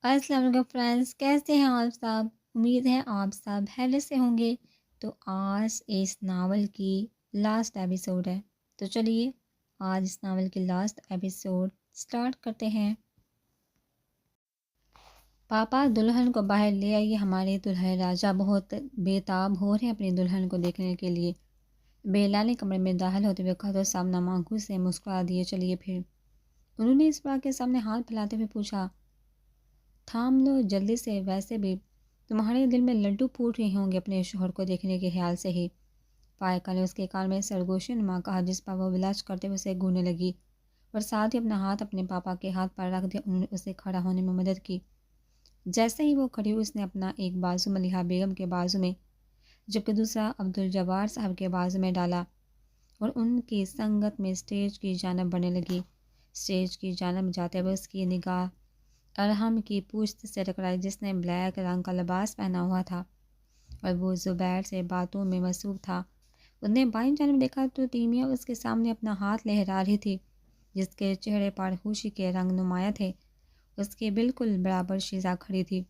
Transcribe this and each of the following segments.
السلام علیکم فرینڈس، کیسے ہیں آپ سب؟ امید ہے آپ سب خیریت سے ہوں گے۔ تو آج اس ناول کی لاسٹ ایپیسوڈ ہے، تو چلیے آج اس ناول کی لاسٹ ایپیسوڈ سٹارٹ کرتے ہیں۔ پاپا دلہن کو باہر لے آئیے، ہمارے دلہے راجہ بہت بے تاب ہو رہے ہیں اپنی دلہن کو دیکھنے کے لیے۔ بیلا نے کمرے میں داخل ہوتے ہوئے کہا تو سامنا مانگو سے مسکرا دیے۔ چلیے پھر، انہوں نے اس بار کے سامنے ہاتھ پھیلاتے ہوئے پوچھا۔ تھام لو جلدی سے، ویسے بھی تمہارے دل میں لڈو پھوٹ رہے ہوں گے اپنے شوہر کو دیکھنے کے خیال سے ہی۔ فائقہ نے اس کے کان میں سرگوشی نما کہا، جس پر وہ بلاش کرتے ہوئے اسے گھورنے لگی اور ساتھ ہی اپنا ہاتھ اپنے پاپا کے ہاتھ پر رکھ دیا۔ انہوں نے اسے کھڑا ہونے میں مدد کی۔ جیسے ہی وہ کھڑی ہوئی، اس نے اپنا ایک بازو ملیحہ بیگم کے بازو میں جبکہ دوسرا عبدالجبار صاحب کے بازو میں ڈالا اور ان کی سنگت میں اسٹیج کی جانب بڑھنے لگی۔ اسٹیج کی جانب جاتے ہوئے اس کی نگاہ ارحم کی پوچھ سے ٹکرائی، جس نے بلیک رنگ کا لباس پہنا ہوا تھا اور وہ زبیر سے باتوں میں مصروف تھا۔ اس نے بائیں جانب دیکھا تو تیمیا اس کے سامنے اپنا ہاتھ لہرا رہی تھی، جس کے چہرے پر خوشی کے رنگ نمایاں تھے۔ اس کے بالکل برابر شیزہ کھڑی تھی،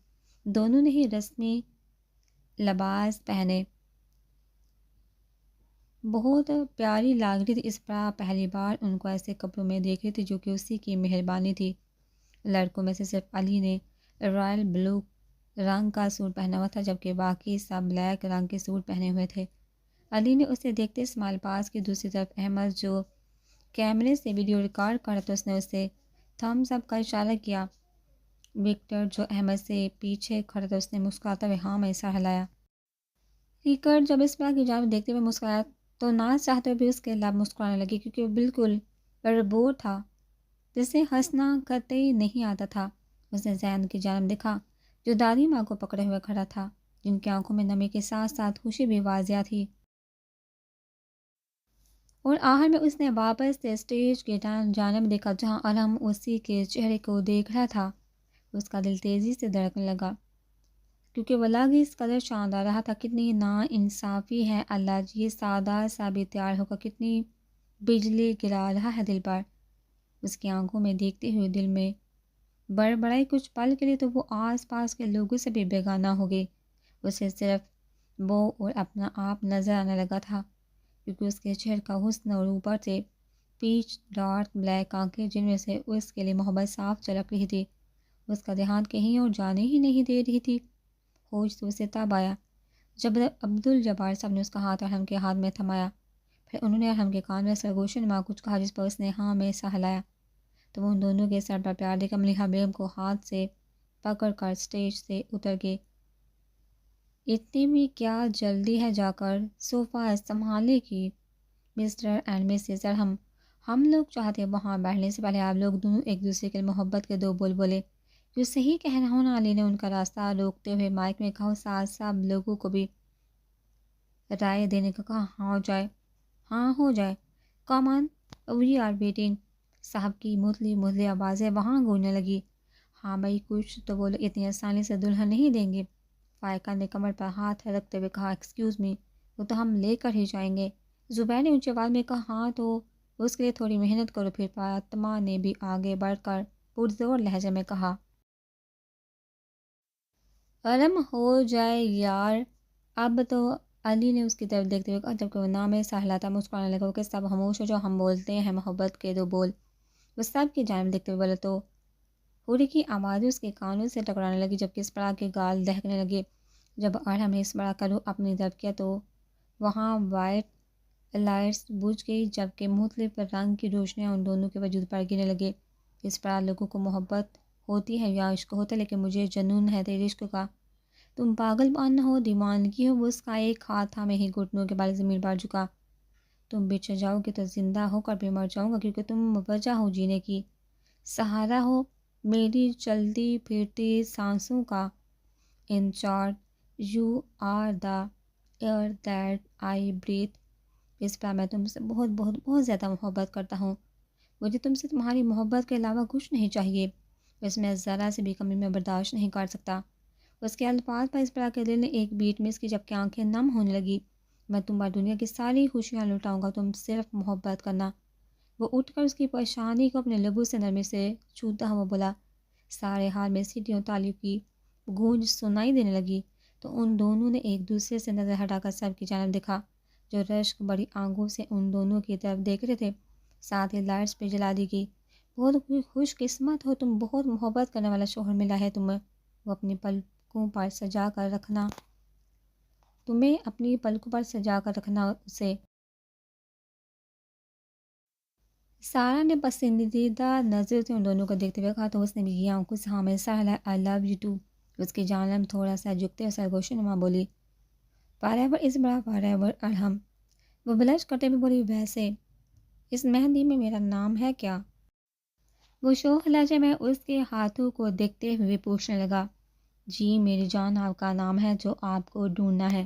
دونوں نے ہی رسمی لباس پہنے، بہت پیاری لگ رہی تھی۔ اس پر پہلی بار ان کو ایسے کپڑوں میں دیکھ رہی تھی جو کہ اسی کی مہربانی تھی۔ لڑکوں میں سے صرف علی نے رائل بلو رنگ کا سوٹ پہنا ہوا تھا، جبکہ باقی سب بلیک رنگ کے سوٹ پہنے ہوئے تھے۔ علی نے اسے دیکھتے اسمائل پاس کی۔ دوسری طرف احمد جو کیمرے سے ویڈیو ریکارڈ کر رہا تھا، اس نے اسے تھمز اپ کا اشارہ کیا۔ وکٹر جو احمد سے پیچھے کھڑا تھا، اس نے مسکراتا ہوئے ہاں میں سر ہلایا۔ ریکرڈ جب اس پر کی جانب دیکھتے ہوئے مسکرایا تو ناز چاہتے ہوئے بھی اس کے لب مسکرانے لگے، کیونکہ وہ بالکل بربور تھا، جسے ہنسنا قطعی نہیں آتا تھا۔ اس نے زین کی جانب دیکھا جو دادی ماں کو پکڑے ہوئے کھڑا تھا، جن کی آنکھوں میں نمی کے ساتھ ساتھ خوشی بھی واضح تھی۔ اور آخر میں اس نے واپس سے اسٹیج کی جانب دیکھا جہاں ارحم اسی کے چہرے کو دیکھ رہا تھا۔ اس کا دل تیزی سے دھڑکنے لگا، کیونکہ وہ لگ اس قدر شاندار رہا تھا۔ کتنی نا انصافی ہے اللہ جی، یہ سادہ سا بھی تیار ہوگا، کتنی بجلی گرا رہا ہے دل پر۔ اس کی آنکھوں میں دیکھتے ہوئے دل میں بڑبڑائی کچھ پل کے لیے تو وہ آس پاس کے لوگوں سے بھی بیگانہ ہو گئی۔ اسے صرف وہ اور اپنا آپ نظر آنے لگا تھا، کیونکہ اس کے چہرے کا حسن اور اوپر سے پیچ ڈارک بلیک آنکھیں جن میں سے اس کے لیے محبت صاف چلک رہی تھی، اس کا دھیان کہیں اور جانے ہی نہیں دے رہی تھی۔ ہوش تو اسے تب آیا جب عبدالجبار صاحب نے اس کا ہاتھ ارحم کے ہاتھ میں تھمایا۔ پھر انہوں نے ارحم کے کان میں سرگوشی نما کچھ کہا، جس پر اس نے ہاں میں سر ہلایا۔ تو وہ ان دونوں کے سر پر پیار دے کر ملیحہ بیگم کو ہاتھ سے پکڑ کر اسٹیج سے اتر گئے۔ اتنی بھی کیا جلدی ہے، جا کر صوفہ سنبھالنے کی مسٹر اینڈ مسز ارحم۔ ہم لوگ چاہتے ہیں وہاں بیٹھنے سے پہلے آپ لوگ دونوں ایک دوسرے کے محبت کے دو بول بولے۔ جو صحیح کہہ رہا ہوں نا، علی نے ان کا راستہ روکتے ہوئے مائک میں کہا، ساتھ سب لوگوں کو بھی رائے دینے کا کہا۔ ہاں ہو جائے، ہاں ہو جائے، کم آن وی آر ویٹنگ۔ صاحب کی متلی متلی آوازیں وہاں گونجنے لگی۔ ہاں بھائی کچھ تو بولو، اتنی آسانی سے دلہن نہیں دیں گے۔ فائقہ نے کمر پر ہاتھ رکھتے ہوئے کہا، ایکسکیوز می، وہ تو ہم لے کر ہی جائیں گے۔ زبیر نے اونچی آواز میں کہا، ہاں تو اس کے لیے تھوڑی محنت کرو۔ پھر فاطمہ نے بھی آگے بڑھ کر پرزور لہجے میں کہا، ارم ہو جائے یار اب تو۔ علی نے اس کی طرف دیکھتے ہوئے کہا، جبکہ وہ نام سہلاتا مسکرانے لگا کہ سب خاموش ہو جاؤ، ہم بولتے ہیں محبت کے دو بول۔ وہ سب کی جانب دیکھتے ہوئے بولا تو ہوری کی آوازیں اس کے کانوں سے ٹکرانے لگی، جبکہ اسپرا کے گال دہکنے لگے۔ جب ارحم نے اسپرا کا رخ اپنی طرف کیا تو وہاں وائٹ لائٹس بجھ گئی، جبکہ مختلف رنگ کی روشنیاں ان دونوں کے وجود پر گرنے لگے۔ اسپرا، لوگوں کو محبت ہوتی ہے یا عشق ہوتا ہے، لیکن مجھے جنون ہے تیرے عشق کا۔ تم پاگل پن ہو، دیوانگی ہو۔ وہ اس کا ایک ہاتھ تھا میں ہی گھٹنوں کے بال زمین پر جھکا۔ تم بچھڑ جاؤ گے تو زندہ ہو کر بھی مر جاؤں گا، کیونکہ تم وجہ ہو جینے کی، سہارا ہو میری چلتی پھرتی سانسوں کا، in charge. You are the air that I breathe. اس پر میں تم سے بہت بہت بہت زیادہ محبت کرتا ہوں۔ مجھے تم سے تمہاری محبت کے علاوہ کچھ نہیں چاہیے۔ اس میں ذرا سے بھی کمی میں برداشت نہیں کر سکتا۔ اس کے الفاظ پر اسپرا کے دل نے ایک بیٹ مس کی، جبکہ آنکھیں نم ہونے لگی۔ میں تم پر دنیا کی ساری خوشیاں لوٹاؤں گا، تم صرف محبت کرنا۔ وہ اٹھ کر اس کی پریشانی کو اپنے لبوں سے نرمی سے چھوتا ہوا بولا، سارے حال میں سیٹیوں تالیوں کی گونج سنائی دینے لگی تو ان دونوں نے ایک دوسرے سے نظر ہٹا کر سب کی جانب دیکھا، جو رشک بڑی آنکھوں سے ان دونوں کی طرف دیکھ رہے تھے۔ ساتھ ہی لائٹس بھی جلا دی گئی۔ بہت خوش قسمت ہو تم، بہت محبت کرنے والا شوہر ملا ہے تمہیں، وہ اپنی پلکوں پر سجا کر رکھنا تمہیں اپنی پلکوں پر سجا کر رکھنا اسے۔ سارا نے پسندیدہ نظر سے ان دونوں کو دیکھتے ہوئے کہا تو اس نے بھی یہ آنکھوں سے ہاں میں سہلا آئی لو یو ٹو، اس کی جانب تھوڑا سا جھکتے اور سرگوشی نما بولی فار ایور از بڑا فار ایور ارحم۔ وہ بلش کرتے ہوئے بولی ویسے اس مہندی میں میرا نام ہے کیا؟ وہ شوخ لہجے میں اس کے ہاتھوں کو دیکھتے ہوئے پوچھنے لگا۔ جی میری جان آپ کا نام ہے جو آپ کو ڈھونڈنا ہے،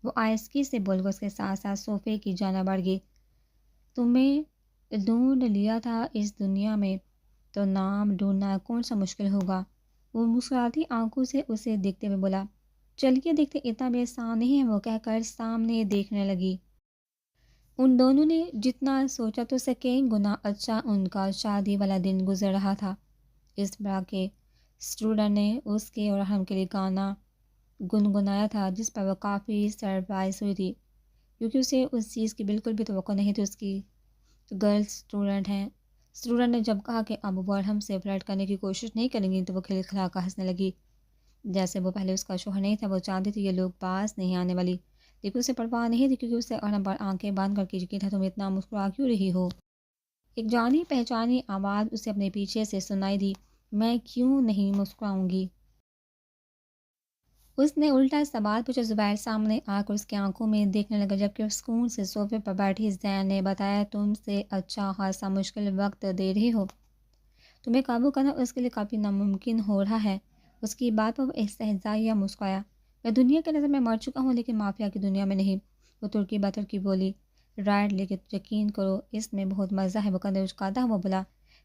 وہ آہستگی سے بول کر اس کے ساتھ ساتھ صوفے کی جانب بڑھ گئی۔ تمہیں ڈھونڈ لیا تھا اس دنیا میں تو نام ڈھونڈنا کون سا مشکل ہوگا؟ وہ مسکراتی آنکھوں سے اسے دیکھتے ہوئے بولا۔ چلیے دیکھتے اتنا بھی آسان نہیں ہے، وہ کہہ کر سامنے دیکھنے لگی۔ ان دونوں نے جتنا سوچا تو سکیں گنا اچھا ان کا شادی والا دن گزر رہا تھا۔ اس بار کے اسٹوڈنٹ نے اس کے اور ہم کے لیے گانا گنگنایا تھا جس پر وہ کافی سرپرائز ہوئی تھی، کیونکہ اسے اس چیز کی بالکل بھی توقع نہیں تھی۔ اس کی گرلز اسٹوڈنٹ ہیں۔ اسٹوڈنٹ نے جب کہا کہ اب وہ ارحم سے فلرٹ کرنے کی کوشش نہیں کریں گی تو وہ کھلکھلا کر ہنسنے لگی، جیسے وہ پہلے اس کا شوہر نہیں تھا۔ وہ چاہتی تھی یہ لوگ پاس نہیں آنے والی، لیکن اسے پرواہ نہیں تھی کیونکہ اسے ارحم پر آنکھیں باندھ کر یقین تھا تم اتنا مسکرا کیوں رہی ہو؟ ایک جانی پہچانی آواز اسے اپنے پیچھے سے سنائی دی، میں کیوں نہیں مسکراؤں گی؟ اس نے الٹا سوال پوچھا۔ زبیر سامنے آ کر اس کی آنکھوں میں دیکھنے لگا جبکہ سکون سے صوفے پر بیٹھی زین نے بتایا تم سے اچھا خاصا مشکل وقت دے رہی ہو، تمہیں قابو کرنا اس کے لیے کافی ناممکن ہو رہا ہے۔ اس کی بات پر وہ استہزائیہ مسکرایا۔ میں دنیا کے نظر میں مر چکا ہوں لیکن مافیا کی دنیا میں نہیں، وہ ترکی بتر کی بولی۔ رائٹ لیکن یقین کرو اس میں بہت مزہ ہے، وہ کندھے اچکاتا ہوا بولا۔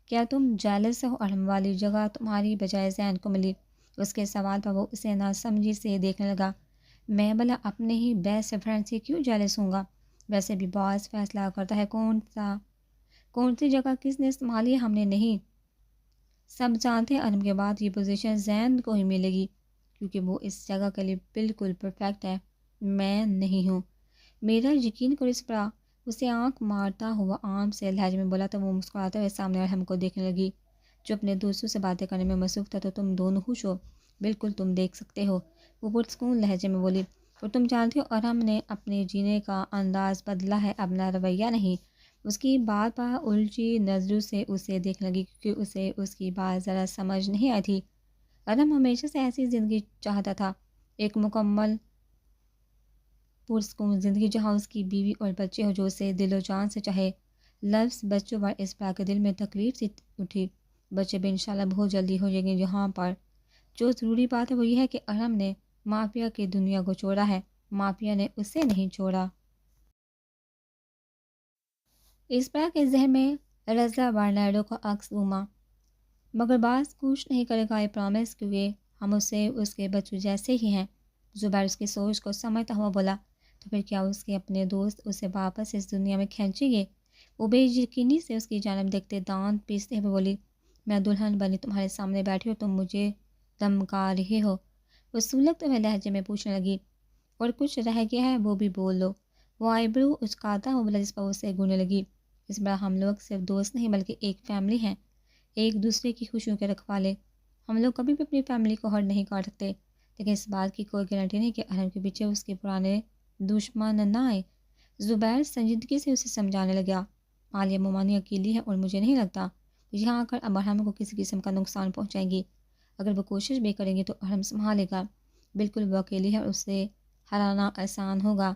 کیا تم جیلس ہو ارحم والی جگہ تمہاری بجائے زین کو ملی؟ اس کے سوال پر وہ اسے ناسمجھی سے دیکھنے لگا۔ میں بھلا اپنے ہی بیسٹ فرینڈ سے کیوں جیلس ہوں گا؟ ویسے بھی باس فیصلہ کرتا ہے کون سی جگہ کس نے سنبھالی ہے، ہم نے نہیں۔ سب جانتے ہیں ارحم کے بعد یہ پوزیشن زین کو ہی ملے گی کیونکہ وہ اس جگہ کے لیے بالکل پرفیکٹ ہے، میں نہیں ہوں۔ میرا یقین کرو اس پر، اسے آنکھ مارتا ہوا عام سے لہجے میں بولا تو وہ مسکراتے ہوئے سامنے ارحم کو دیکھنے لگی جو اپنے دوستوں سے باتیں کرنے میں مصروف تھا۔ تو تم دونوں خوش ہو؟ بالکل تم دیکھ سکتے ہو، وہ پرسکون لہجے میں بولی۔ اور تم جانتی ہو ارحم نے اپنے جینے کا انداز بدلا ہے، اپنا رویہ نہیں۔ اس کی بات پر الجھی نظروں سے اسے دیکھنے لگی کیونکہ اسے اس کی بات ذرا سمجھ نہیں آئی تھی۔ ارحم ہمیشہ سے ایسی زندگی چاہتا تھا، ایک مکمل پرسکون زندگی جہاں اس کی بیوی اور بچے ہو جو اسے دل و جان سے چاہے۔ لفظ بچوں پر اس بار کے دل میں تکلیف سی اٹھی۔ بچے بھی انشاءاللہ بہت جلدی ہو جائیں گے۔ یہاں پر جو ضروری بات ہے وہ یہ ہے کہ ارحم نے مافیا کی دنیا کو چھوڑا ہے، مافیا نے اسے نہیں چھوڑا۔ اس بار کے ذہن میں رضا وارنیڈو کا عکس گھوما، مگر بعض کچھ نہیں کرے گا، یہ پرامس، کیونکہ ہم اسے اس کے بچوں جیسے ہی ہیں۔ زبیر اس کی سوچ کو سمجھتا ہوا بولا تو پھر کیا اس کے اپنے دوست اسے واپس اس دنیا میں کھینچیں گے؟ وہ بے یقینی سے اس کی جانب دیکھتے دانت پیستے ہوئے بولی میں دلہن بنی تمہارے سامنے بیٹھی ہوں، تم مجھے دمکا رہے ہو؟ وہ سلگتے ہوئے لہجے میں پوچھنے لگی اور کچھ رہ گیا ہے وہ بھی بول دو۔ وہ آئی برو اچکاتا ہوا بولا جس پر اسے گھونے لگی۔ اس بار ہم لوگ صرف دوست نہیں بلکہ ایک فیملی ہیں، ایک دوسرے کی خوشیوں کے رکھوالے۔ ہم لوگ کبھی بھی اپنی فیملی کو ہرٹ نہیں کر سکتے، لیکن اس بات کی کوئی گارنٹی نہیں کہ ارحم کے پیچھے اس کے پرانے دشمن نہ آئے۔ زبیر سنجیدگی سے اسے سمجھانے لگا عالیہ مومانی اکیلی ہے اور مجھے نہیں لگتا وہ یہاں آ کر اب ارحم کو کسی قسم کا نقصان پہنچائیں گی۔ اگر وہ کوشش بھی کریں گی تو ارحم سنبھالے گا، بالکل وہ اکیلی ہے اور اسے ہرانا آسان ہوگا۔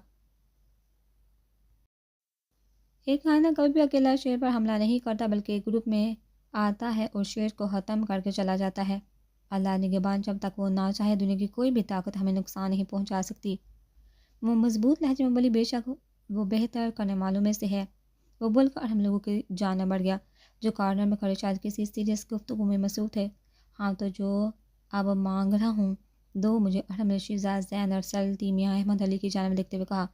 ایک خانہ کبھی بھی اکیلا شیر پر حملہ نہیں کرتا بلکہ گروپ میں آتا ہے اور شیر کو ختم کر کے چلا جاتا ہے۔ اللہ نگہبان، جب تک وہ نہ چاہے دنیا کی کوئی بھی طاقت ہمیں نقصان نہیں پہنچا سکتی۔ وہ مضبوط لہجے میں بولی بے شک وہ بہتر کرنے والوں میں سے ہے۔ وہ بول کر ہم لوگوں کی جانب بڑھ گیا جو کارنر میں کھڑے شاید کسی سیریس گفتگو میں مصروف تھے۔ ہاں تو جو اب مانگ رہا ہوں دو مجھے، ارحم نے شہزاد زین ارسل تیمیہ احمد علی کی جانب دیکھتے ہوئے کہا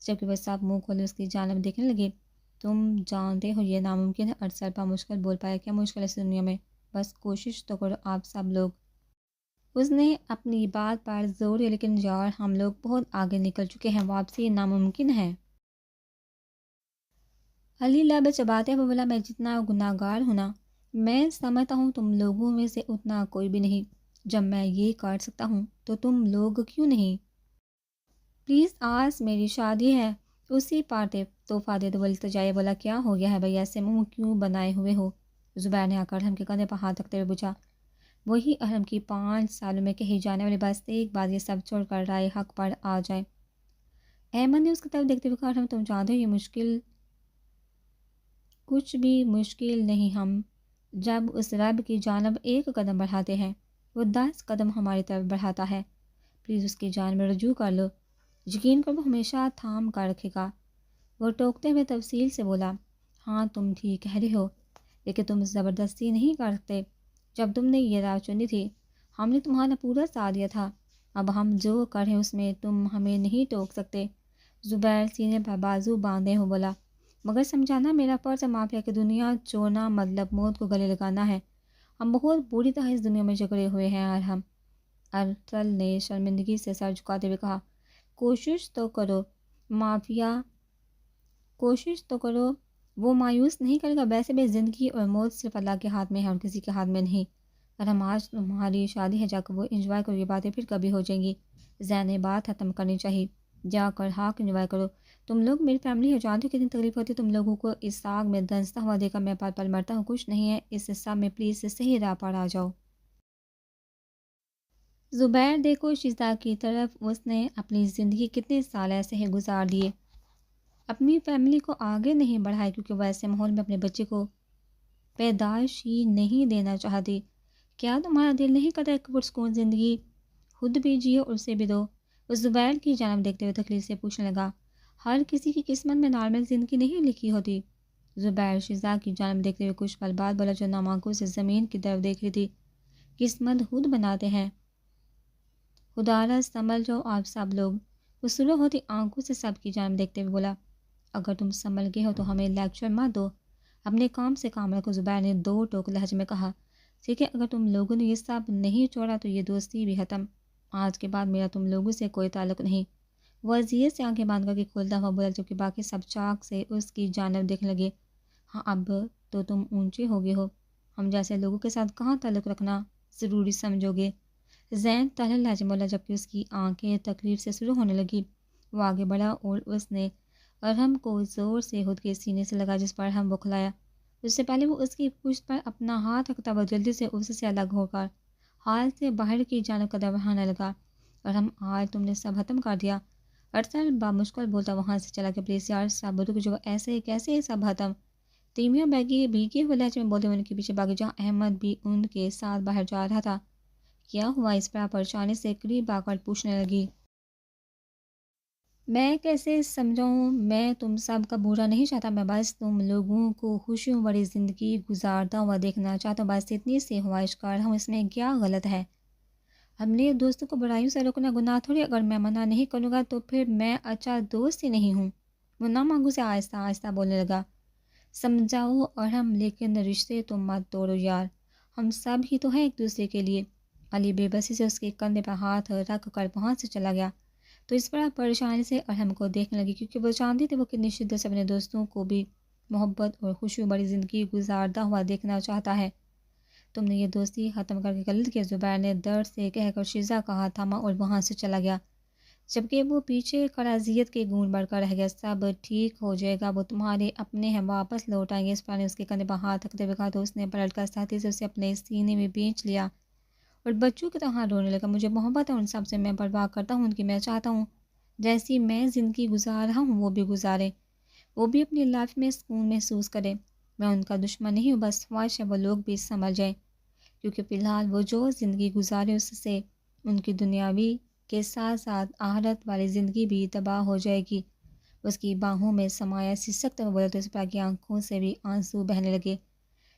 جبکہ وہ سب منہ کھولے اس کی جانب دیکھنے لگے۔ تم جانتے ہو یہ ناممکن ہے، ارسل پر مشکل بول پایا، کیا مشکل ہے اس دنیا میں؟ بس کوشش تو کرو آپ سب لوگ۔ اس نے اپنی بات پر زور دیا، لیکن یار ہم لوگ بہت آگے نکل چکے ہیں، واپسی ناممکن ہے۔ علی لب چباتے ہوئے بولا، میں جتنا گناہ گار ہوں نا، میں سمجھتا ہوں تم لوگوں میں سے اتنا کوئی بھی نہیں۔ جب میں یہ کر سکتا ہوں تو تم لوگ کیوں نہیں؟ پلیز آج میری شادی ہے، اسی پارٹی تحفہ دے دو۔ وہ التجائے بولا، کیا ہو گیا ہے بھائی، ایسے منہ کیوں بنائے ہوئے ہو؟ زبیر نے آ کر ارحم کے کندھے پر ہاتھ رکھتے ہوئے پوچھا۔ وہی ارحم کی 5 سالوں میں کہی جانے والی بس، ایک بار یہ سب چھوڑ کر رائے حق پر آ جائے۔ احمد نے اس کی طرف دیکھتے ہوئے کہا، ارحم تم جانتے ہو یہ مشکل کچھ بھی مشکل نہیں، ہم جب اس رب کی جانب ایک قدم بڑھاتے ہیں وہ 10 قدم ہماری طرف بڑھاتا ہے، پلیز اس کی جانب رجوع کر لو، یقین کرو وہ ہمیشہ تھام کر رکھے گا۔ وہ ٹوکتے ہوئے تفصیل سے بولا، ہاں تم ٹھیک کہہ رہے ہو، لیکن تم زبردستی نہیں کر سکتے۔ جب تم نے یہ راہ چنی تھی ہم نے تمہارا پورا ساتھ دیا تھا، اب ہم جو کریں اس میں تم ہمیں نہیں ٹوک سکتے۔ زبیر سینے پر بازو باندھے ہو بولا، مگر سمجھانا میرا فرض ہے، مافیا کی دنیا چھوڑنا مطلب موت کو گلے لگانا ہے۔ ہم بہت بری طرح اس دنیا میں جکڑے ہوئے ہیں اور ہم ارطل نے شرمندگی سے سر جھکاتے ہوئے کہا، کوشش تو کرو مافیا، کوشش تو کرو۔ وہ مایوس نہیں کرے گا، ویسے بھی زندگی اور موت صرف اللہ کے ہاتھ میں ہے اور کسی کے ہاتھ میں نہیں۔ اور ہم آج تمہاری شادی ہے، جا کر وہ انجوائے کرو، یہ باتیں پھر کبھی ہو جائیں گی۔ ذہن نے بات ختم کرنی چاہیے، جا کر حق انجوائے کرو۔ تم لوگ میری فیملی ہے، جانتے ہو کتنی تکلیف ہوتی ہے تم لوگوں کو، اس آگ میں دھنستا ہوا دیکھا میں پل پل مرتا ہوں، کچھ نہیں ہے اس سب میں، پلیز سے صحیح راہ پر آ جاؤ۔ زبیر دیکھو شیزا کی طرف، اس نے اپنی زندگی کتنے سال ایسے ہی گزار دیے، اپنی فیملی کو آگے نہیں بڑھائے کیونکہ وہ ایسے ماحول میں اپنے بچے کو پیدائش ہی نہیں دینا چاہتی۔ کیا تمہارا دل نہیں کرتا ایک پرسکون زندگی خود بھی جیو اور اسے بھی دو؟ وہ زبیر کی جانب دیکھتے ہوئے تکلیف سے پوچھنے لگا، ہر کسی کی قسمت میں نارمل زندگی نہیں لکھی ہوتی۔ زبیر شیزا کی جانب دیکھتے ہوئے کچھ پل بعد بولا، جو نام آنکھوں سے زمین کی طرف دیکھ رہی تھی، قسمت خود بناتے ہیں، خدارہ سنبھل جاؤ آپ سب لوگ۔ وہ سلو ہوتی آنکھوں سے سب کی جانب دیکھتے ہوئے بولا، اگر تم سنبھل گئے ہو تو ہمیں لیکچر مت دو، اپنے کام سے کام رکھو۔ زبیر نے 2 ٹوک لہجے میں کہا، ٹھیک ہے اگر تم لوگوں نے یہ سب نہیں چھوڑا تو یہ دوستی بھی ختم، آج کے بعد میرا تم لوگوں سے کوئی تعلق نہیں۔ وہ اذیت سے آنکھیں باندھ کر کے کھولتا ہوا بولا، جبکہ باقی سب چاک سے اس کی جانب دیکھنے لگے، ہاں اب تو تم اونچے ہو گئے ہو، ہم جیسے لوگوں کے ساتھ کہاں تعلق رکھنا ضروری سمجھو گے؟ زین تلخ لہجے میں بولا، جبکہ اس کی آنکھیں تکلیف سے شروع ہونے لگی۔ وہ آگے بڑھا اور اس نے ارحم کو زور سے خود کے سینے سے لگا جس پر ارحم بکھلایا۔ اس سے پہلے وہ اس کی پشت پر اپنا ہاتھ رکھتا ہوا جلدی سے اس سے الگ ہو کر ہال سے باہر کی جانب قدم بڑھانے لگا۔ ارحم آج تم نے سب ختم کر دیا۔ ارسل بامشکل بولتا وہاں سے چلا گیا، پلیز یار سب رک جو، ایسے کیسے سب ختم؟ تیمیہ بیگی بھیگے ہوئے لہجے میں بولتے ہوئے ان کے پیچھے بھاگی، جہاں احمد بھی ان کے ساتھ باہر جا رہا تھا۔ کیا ہوا؟ اس پر پریشانی سے قریب آ کر پوچھنے لگی۔ میں کیسے سمجھاؤں، میں تم سب کا برا نہیں چاہتا، میں بس تم لوگوں کو خوشیوں بڑی زندگی گزارتا ہوا دیکھنا چاہتا ہوں، بس اتنی سی خواہش کر رہا ہوں، اس میں کیا غلط ہے؟ اپنے دوستوں کو برائیوں سے روکنا گناہ تھوڑی، اگر میں منع نہیں کروں گا تو پھر میں اچھا دوست ہی نہیں ہوں۔ وہ نامانگو سے آہستہ آہستہ بولنے لگا، سمجھاؤ ارحم لیکن رشتے تو مت توڑو یار، ہم سب ہی تو ہیں ایک دوسرے کے لیے۔ علی بے بسی سے اس کے کندھے پر ہاتھ رکھ کر وہاں سے چلا گیا تو اس پر پریشانی سے ارحم کو دیکھنے لگی، کیونکہ وہ جانتی تھی وہ کتنی شدت سے اپنے دوستوں کو بھی محبت اور خوشیوں بڑی زندگی گزارتا ہوا دیکھنا چاہتا ہے۔ تم نے یہ دوستی ختم کر کے غلط کیا، زبیر نے درد سے کہہ کر شیزا کا ہاتھ تھاما اور وہاں سے چلا گیا، جبکہ وہ پیچھے کھڑا اذیت کے گونج بڑھ کر رہ گیا، سب ٹھیک ہو جائے گا، وہ تمہارے اپنے ہیں، واپس لوٹ آئیں گے۔ اس پر نے اس کے کندھے پر ہاتھ رکھتے ہوئے کہا تو اس نے پلٹ کر سختی سے اسے اپنے سینے میں بھینچ لیا اور بچوں کی طرح رونے لگا، مجھے محبت ہے ان سب سے، میں پرواہ کرتا ہوں ان کی، میں چاہتا ہوں جیسی میں زندگی گزار رہا ہوں وہ بھی گزارے، وہ بھی اپنی لائف میں سکون محسوس کرے، میں ان کا دشمن نہیں ہوں، بس خواہش ہے وہ لوگ بھی سنبھل جائیں، کیونکہ فی الحال وہ جو زندگی گزارے اس سے ان کی دنیاوی کے ساتھ ساتھ آخرت والی زندگی بھی تباہ ہو جائے گی۔ اس کی باہوں میں سمایا سی سخت میں بولا تو اس پر کی آنکھوں سے بھی آنسو بہنے لگے۔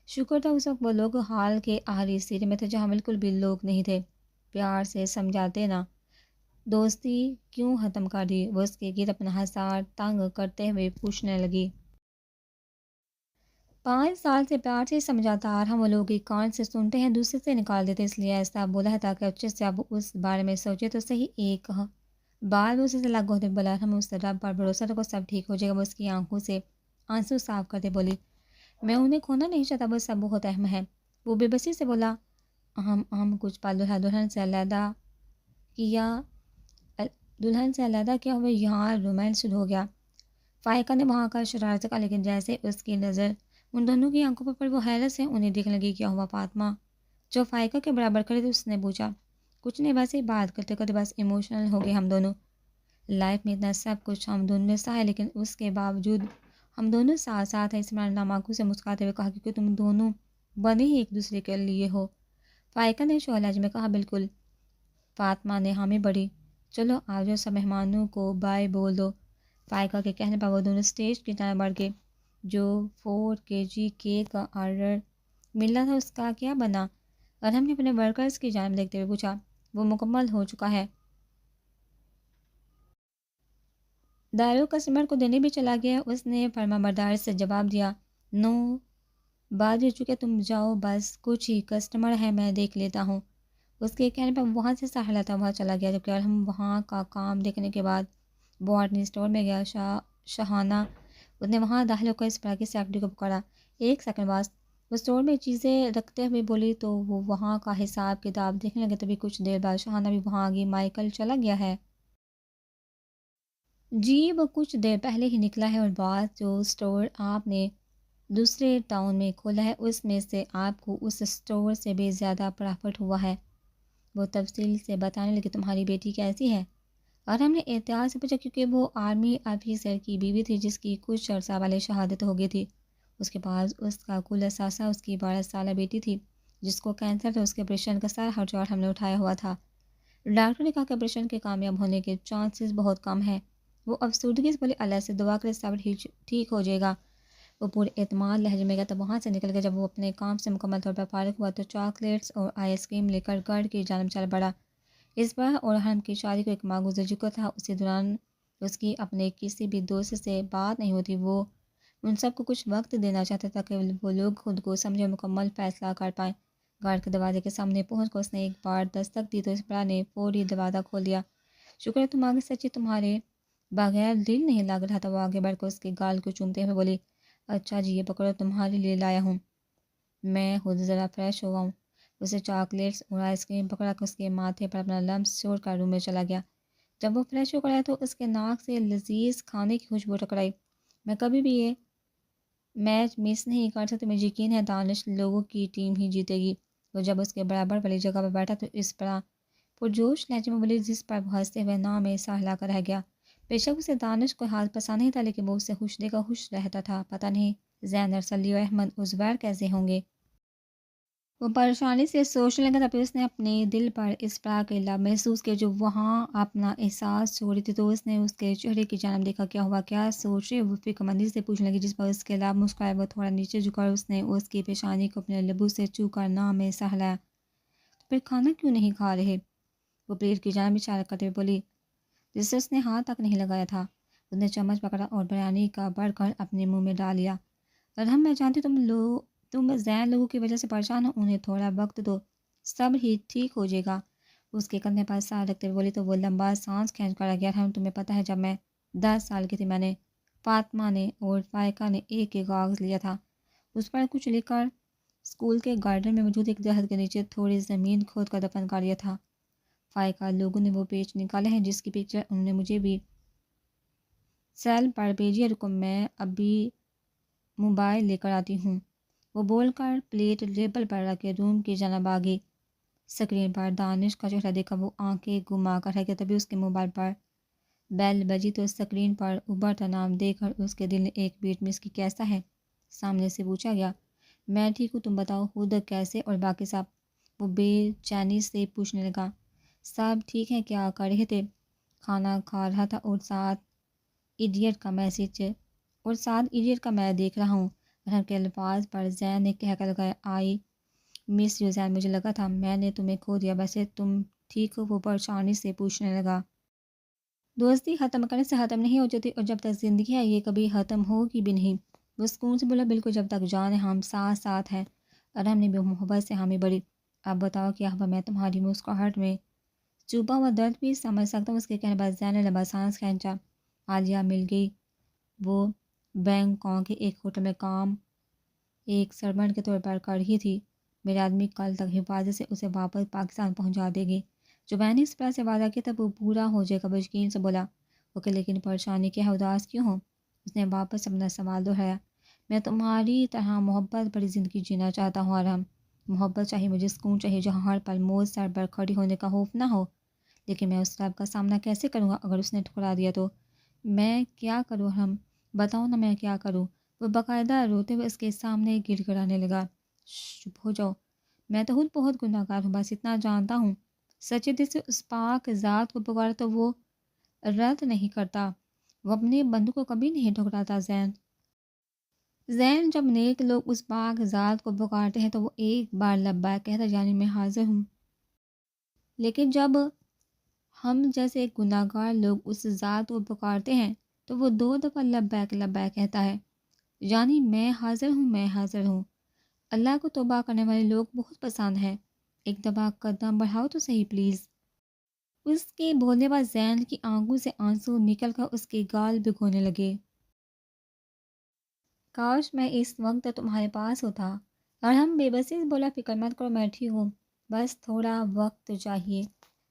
شکر تھا اس وقت وہ لوگ حال کے آخری سیرے میں تھے جہاں بالکل بھی لوگ نہیں تھے، پیار سے سمجھاتے نا، دوستی کیوں ختم کر دی؟ وہ اس کے گرد اپنا ہزار تنگ کرتے ہوئے پوچھنے لگی۔ 5 سال سے پیار سے سمجھاتا آ رہا، وہ لوگ ایک کان سے سنتے ہیں دوسرے سے نکال دیتے، اس لیے ایسا بولا ہے تاکہ اچھے سے اب اس بارے میں سوچے تو صحیح۔ ایک بار وہ اسے سے لاگو ہوتے بولا، ہم اس رب پر بھروسہ رکھو، سب ٹھیک ہو جائے گا۔ وہ اس کی آنکھوں سے آنسو صاف کرتے بولی، میں انہیں کھونا نہیں چاہتا، وہ سب بہت اہم ہے۔ وہ بے بسی سے بولا، ہم کچھ پل دلہن سے علیحدہ کیا دلہن سے علیحدہ کیا ہوئے یہاں رومانس شروع ہو گیا۔ فائقہ نے وہاں کا شرارت کا، لیکن جیسے اس کی نظر ان دونوں کی آنکھوں پر وہ حیرت سے انہیں دیکھنے لگی۔ کیا ہوا فاطمہ؟ جو فائقہ کے برابر کھڑی تھی اس نے پوچھا۔ کچھ نہیں، بس ہی بات کرتے کرتے بس ایموشنل ہو گئے ہم دونوں۔ لائف میں اتنا سب کچھ ہم دونوں نے سہا ہے، لیکن اس کے باوجود ہم دونوں ساتھ ساتھ ہیں۔ عمران ناماکو سے مسکراتے ہوئے کہا، کیونکہ تم دونوں بنے ہی ایک دوسرے کے لیے ہو۔ فائقہ نے شعلہ میں کہا، بالکل۔ فاطمہ نے حامی بڑھی، چلو آ جاؤ، سب مہمانوں کو بائے بول دو۔ فائقہ کے کہنے پر وہ دونوں اسٹیج کی طرف بڑھ گئے۔ جو 4 kg کیک کا آرڈر ملا تھا اس کا کیا بنا؟ اور ہم نے اپنے ورکرز کی جانب دیکھتے ہوئے پوچھا۔ وہ مکمل ہو چکا ہے، دارو کسٹمر کو دینے بھی چلا گیا، اس نے فرما برداری سے جواب دیا۔ نو بات ہو چکے، تم جاؤ، بس کچھ ہی کسٹمر ہے، میں دیکھ لیتا ہوں۔ اس کے کہنے پر وہاں سے سہلاتا ہوا چلا گیا، جبکہ ہم وہاں کا کام دیکھنے کے بعد بوٹنی اسٹور میں گیا۔ شہانہ اس نے وہاں داخل ہو کر اس طرح کی سیکٹری کو پکڑا۔ 1 سیکنڈ بعد وہ اسٹور میں چیزیں رکھتے ہوئے بولی، تو وہ وہاں کا حساب کتاب دیکھنے لگے۔ تبھی کچھ دیر بعد شہانہ بھی وہاں آ گئی۔ مائیکل چلا گیا ہے؟ جی، وہ کچھ دیر پہلے ہی نکلا ہے، اور بات جو اسٹور آپ نے دوسرے ٹاؤن میں کھولا ہے اس میں سے آپ کو اس اسٹور سے بھی زیادہ پرافٹ ہوا ہے۔ وہ تفصیل سے بتانے لگے، تمہاری بیٹی کیسی ہے؟ اور ہم نے احتیاط سے پوچھا، کیونکہ وہ آرمی آفیسر کی بیوی تھی جس کی کچھ عرصہ والے شہادت ہو گئی تھی۔ اس کے پاس اس کا کل اثاثہ اس کی 12 سالہ بیٹی تھی جس کو کینسر تھا۔ اس کے آپریشن کا سارا خرچہ ہم نے اٹھایا ہوا تھا۔ ڈاکٹر نے کہا کہ آپریشن کے کامیاب ہونے کے چانسز بہت کم ہیں۔ وہ افسردگی سے بولے، اللہ سے دعا کرے سب ٹھیک ہو جائے گا۔ وہ پورے اعتماد لہجے میں گیا، تب وہاں سے نکل گیا۔ جب وہ اپنے کام سے مکمل طور پر فارغ ہوا تو چاکلیٹس اور آئس کریم لے کر گھر کی جانب چل پڑا۔ اس بار اور ہم کی شادی کو 1 ماہ گزر چکا تھا۔ اسی دوران اس کی اپنے کسی بھی دوست سے بات نہیں ہوتی۔ وہ ان سب کو کچھ وقت دینا چاہتا تھا کہ وہ لوگ خود کو سمجھے، مکمل فیصلہ کر پائیں۔ گھر کے دروازے کے سامنے پہنچ کر اس نے ایک بار دستک دی تو اسپرا نے فوری دروازہ کھول دیا۔ شکر ہے تم آگے، سچی تمہارے بغیر دل نہیں لگ رہا تھا۔ وہ آگے بڑھ کر اس کے گال کو چومتے ہوئے بولی، اچھا جی، یہ پکڑو، تمہارے لیے لایا ہوں، میں خود ذرا فریش ہوا ہوں۔ اسے چاکلیٹس اور آئس کریم پکڑا کر اس کے ماتھے پر اپنا لمس چھوڑ کر روم میں چلا گیا۔ جب وہ فریش ہو کر آیا تو اس کے ناک سے لذیذ کھانے کی خوشبو ٹکرائی۔ میں کبھی بھی یہ میچ مس نہیں کر سکتی، مجھے یقین ہے دانش لوگوں کی ٹیم ہی جیتے گی۔ وہ جب اس کے برابر والی جگہ پر بیٹھا تو اس پر پرجوش لہجے میں بولی، جس پر وہ ہنستے ہوئے نام میں سا ہلا کر رہ گیا۔ بے شک اسے دانش کو ہاتھ پسند نہیں تھا، لیکن وہ اسے خوش دے کر خوش رہتا تھا۔ پتہ نہیں زینر، سلی اور احمد عزبیر کیسے ہوں گے؟ وہ پریشانی سے سوچنے لگا، تب اس نے اپنے دل پر اس طرح کے لب محسوس کیا جو وہاں اپنا احساس چھوڑی تھی، تو اس نے اس کے چہرے کی جانب دیکھا۔ کیا ہوا، کیا سوچ رہے؟ وہ فکر مندی سے پوچھنے لگی، جس پر اس کے لب مسکرائے۔ وہ تھوڑا نیچے جھکا اور اس نے اس کی پیشانی کو اپنے لبوں سے چھو کر نام میں سہلایا۔ تو پھر کھانا کیوں نہیں کھا رہے؟ وہ پلیٹ کی جانب اشارہ کرتے ہوئے بولی، جس سے اس نے ہاتھ تک نہیں لگایا تھا۔ اس نے چمچ پکڑا اور بریانی کا بڑھ کر اپنے منہ میں ڈال لیا۔ اور میں جانتی تم زین لوگوں کی وجہ سے پریشان ہو، انہیں تھوڑا وقت دو، سب ہی ٹھیک ہو جائے گا۔ اس کے کندھے پر سار رکھتے ہوئے بولی، تو وہ لمبا سانس کھینچ کر گیا تھا۔ تمہیں پتہ ہے جب میں 10 سال کی تھی، میں نے، فاطمہ نے اور فائقہ نے ایک کاغذ لیا تھا، اس پر کچھ لکھ کر اسکول کے گارڈن میں موجود ایک درخت کے نیچے تھوڑی زمین کھود کر دفن کر دیا تھا۔ فائقہ لوگوں نے وہ پیج نکالے ہیں جس کی پکچر انہوں نے مجھے بھی سیل پر بھیجی ہے، رکو میں ابھی موبائل لے کر آتی ہوں۔ وہ بول کر پلیٹ ٹیبل پر رکھ کے روم کی جانب آ گئی۔ اسکرین پر دانش کا چہرہ دیکھا وہ آنکھیں گھما کر رہ گیا۔ تبھی اس کے موبائل پر بیل بجی تو اسکرین پر ابھرتا نام دیکھ کر اس کے دل نے ایک بیٹ مس کی۔ کیسا ہے؟ سامنے سے پوچھا گیا۔ میں ٹھیک ہوں، تم بتاؤ خود کیسے اور باقی سب؟ وہ بے چینی سے پوچھنے لگا۔ سب ٹھیک ہیں، کیا کر رہے تھے؟ کھانا کھا رہا تھا اور ساتھ ایڈیٹ کا میں دیکھ رہا ہوں۔ گھر کے الفاظ پر زین نے کہہ کر لگایا، آئی مس یو زین، مجھے لگا تھا میں نے تمہیں کھو دیا، ویسے تم ٹھیک ہو؟ وہ پریشانی سے پوچھنے لگا۔ دوستی ختم کرنے سے ختم نہیں ہو جاتی، اور جب تک زندگی ہے یہ کبھی ختم ہوگی بھی نہیں۔ وہ سکون سے بولا، بالکل، جب تک جان ہے ہم ساتھ ساتھ ہیں۔ ارحم نے بھی محبت سے حامی بڑی، اب بتاؤ کیا ہوا؟ میں تمہاری مسکراہٹ میں چھپا ہوا درد بھی سمجھ سکتا ہوں۔ اس کے کہنے بعد زین نے لمبا سانس کھینچا۔ عالیہ مل گئی۔ وہ بینکاک کے ایک ہوٹل میں کام ایک سرونٹ کے طور پر کر رہی تھی۔ میرے آدمی کل تک حفاظت سے اسے واپس پاکستان پہنچا دے گی۔ جو میں نے اس طرح سے وعدہ کیا تھا وہ پورا ہو جائے گا، وہ یقین سے بولا۔ اوکے، لیکن پریشانی کیا ہے؟ اداس کیوں ہو؟ اس نے واپس اپنا سوال دہرایا۔ میں تمہاری طرح محبت بڑی زندگی جینا چاہتا ہوں ارحم۔ محبت چاہیے، مجھے سکون چاہیے جہاں ہر پل موت سر پر کھڑی ہونے کا خوف نہ ہو۔ لیکن میں اس رب کا سامنا کیسے کروں گا اگر اس نے ٹھکرا دیا تو؟ میں کیا کروں ارحم؟ بتاؤ نا، میں کیا کروں؟ وہ باقاعدہ روتے ہوئے اس کے سامنے گڑ گڑانے لگا۔ چپ ہو جاؤ، میں تو خود بہت گناہ گار ہوں، بس اتنا جانتا ہوں۔ سچے دل سے اس پاک ذات کو پکارا تو وہ رد نہیں کرتا، وہ اپنے بندوں کو کبھی نہیں ٹھکراتا۔ زین، جب نیک لوگ اس پاک ذات کو پکارتے ہیں تو وہ ایک بار لبیک کہتا ہے، یعنی میں حاضر ہوں۔ لیکن جب ہم جیسے گناہ گار لوگ اس ذات کو پکارتے ہیں تو وہ 2 دفعہ لبیک لبیک کہتا ہے، یعنی میں حاضر ہوں، میں حاضر ہوں۔ اللہ کو توبہ کرنے والے لوگ بہت پسند ہیں۔ ایک دفعہ قدم بڑھاؤ تو صحیح پلیز۔ اس کے بولنے بعد زین کی آنکھوں سے آنسو نکل کر اس کے گال بھگونے لگے۔ کاش میں اس وقت تمہارے پاس ہوتا۔ اور ہم بے بسی سے بولا، فکر مت کرو، میں ٹھیک ہوں، بس تھوڑا وقت چاہیے۔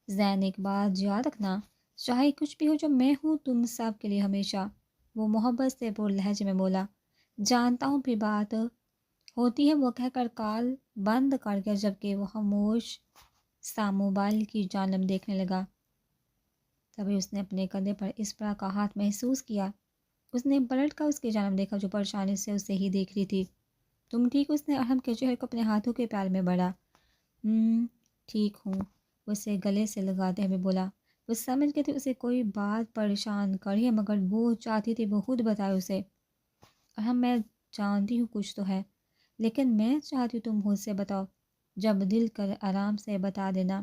زین، ایک بات یاد رکھنا، چاہے کچھ بھی ہو جو میں ہوں تم سب کے لیے ہمیشہ۔ وہ محبت سے پر لہجے میں بولا۔ جانتا ہوں، پھر بات ہوتی ہے، وہ کہہ کر کال بند کر گیا، جبکہ وہ خاموش سا موبائل کی جانب دیکھنے لگا۔ تبھی اس نے اپنے کندھے پر اسپرا کا ہاتھ محسوس کیا۔ اس نے پلٹ کر اس کی جانب دیکھا جو پریشانی سے اسے ہی دیکھ رہی تھی۔ تم ٹھیک؟ اس نے ارحم کے چہرے کو اپنے ہاتھوں کے پیال میں بڑھا۔ ٹھیک ہوں، اسے گلے سے لگاتے ہوئے بولا۔ وہ سمجھ گئی تھی اسے کوئی بات پریشان کری ہے، مگر وہ چاہتی تھی وہ خود بتائے اسے۔ ارحم، میں جانتی ہوں کچھ تو ہے، لیکن میں چاہتی ہوں تم مجھ سے بتاؤ، جب دل کر آرام سے بتا دینا۔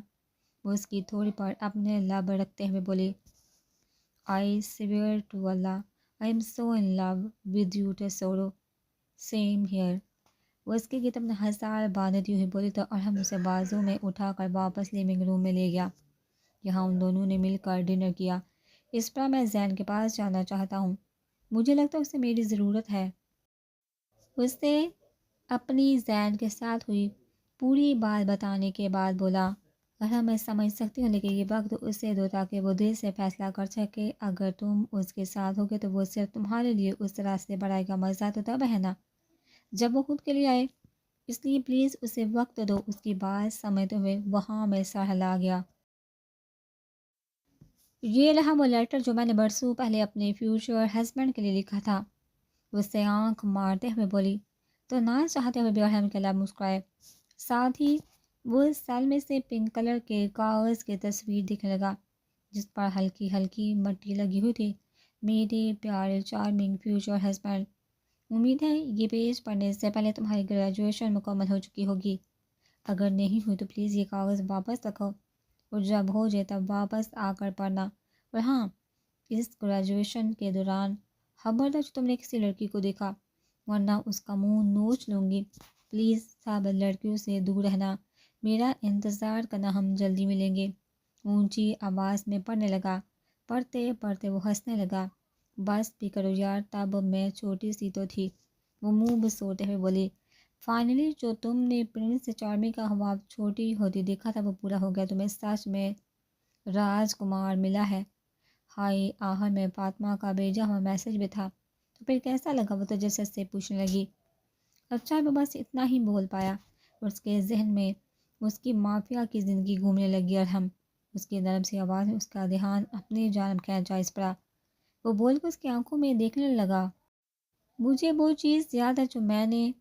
وہ اس کی تھوڑی پر اپنے لب رکھتے ہوئے بولی، I swear to Allah, I am so in love with you tesoro, same here۔ وہ اس کے گیت اپنے ہزار باندھتی ہوئی بولی تو ارحم اسے بازو میں اٹھا کر واپس لیونگ روم میں لے گیا۔ یہاں ان دونوں نے مل کر ڈنر کیا۔ اس پر میں زین کے پاس جانا چاہتا ہوں، مجھے لگتا ہے اسے میری ضرورت ہے۔ اس نے اپنی زین کے ساتھ ہوئی پوری بات بتانے کے بعد بولا، ارحم، میں سمجھ سکتی ہوں، لیکن یہ وقت اسے دو تاکہ وہ دل سے فیصلہ کر سکے۔ اگر تم اس کے ساتھ ہوگے تو وہ صرف تمہارے لیے اس راستے پر آئے گا، مزہ تو تب ہے نا جب وہ خود کے لیے آئے۔ اس لیے پلیز اسے وقت دو۔ اس کی بات سمجھتے ہوئے وہاں میں سر ہلا گیا۔ یہ رہا وہ لیٹر جو میں نے برسوں پہلے اپنے فیوچر ہسبینڈ کے لیے لکھا تھا۔ اس سے آنکھ مارتے ہوئے بولی تو نہ چاہتے ہوئے بھی ارحم کے لب مسکرائے۔ ساتھ ہی وہ سیل میں سے پنک کلر کے کاغذ کی تصویر دکھنے لگا جس پر ہلکی ہلکی مٹی لگی ہوئی تھی۔ میرے پیارے چارمنگ فیوچر ہسبینڈ، امید ہے یہ پیج پڑھنے سے پہلے تمہاری گریجویشن مکمل ہو چکی ہوگی۔ اگر نہیں ہوئی تو پلیز یہ کاغذ واپس رکھو اور جب ہو جائے تب واپس آ کر پڑھنا۔ اور ہاں، اس گریجویشن کے دوران خبردار تم نے کسی لڑکی کو دیکھا ورنہ اس کا منہ نوچ لوں گی۔ پلیز سب لڑکیوں سے دور رہنا، میرا انتظار کرنا، ہم جلدی ملیں گے۔ اونچی آواز میں پڑھنے لگا۔ پڑھتے پڑھتے وہ ہنسنے لگا۔ بس بھی کرو یار، تب میں چھوٹی سی تو تھی۔ وہ منہ بسوتے ہوئے بولی، فائنلی جو تم نے پرنس چارمنگ کا خواب چھوٹی ہوتی دیکھا تھا وہ پورا ہو گیا، تمہیں سچ میں راج کمار ملا ہے۔ ہائے، آخر میں فاطمہ کا بھیجا ہوا میسج بھی تھا تو پھر کیسا لگا؟ وہ تجسس سے پوچھنے لگی۔ اچھا، وہ بس اتنا ہی بول پایا اور اس کے ذہن میں اس کی مافیا کی زندگی گھومنے لگی۔ ارحم، اس کی نرم سی آواز میں اس کا دھیان اپنی جانب کھینچا اس پر۔ وہ بول کر اس کی آنکھوں میں دیکھنے لگا، مجھے وہ چیز یاد ہے جو میں نے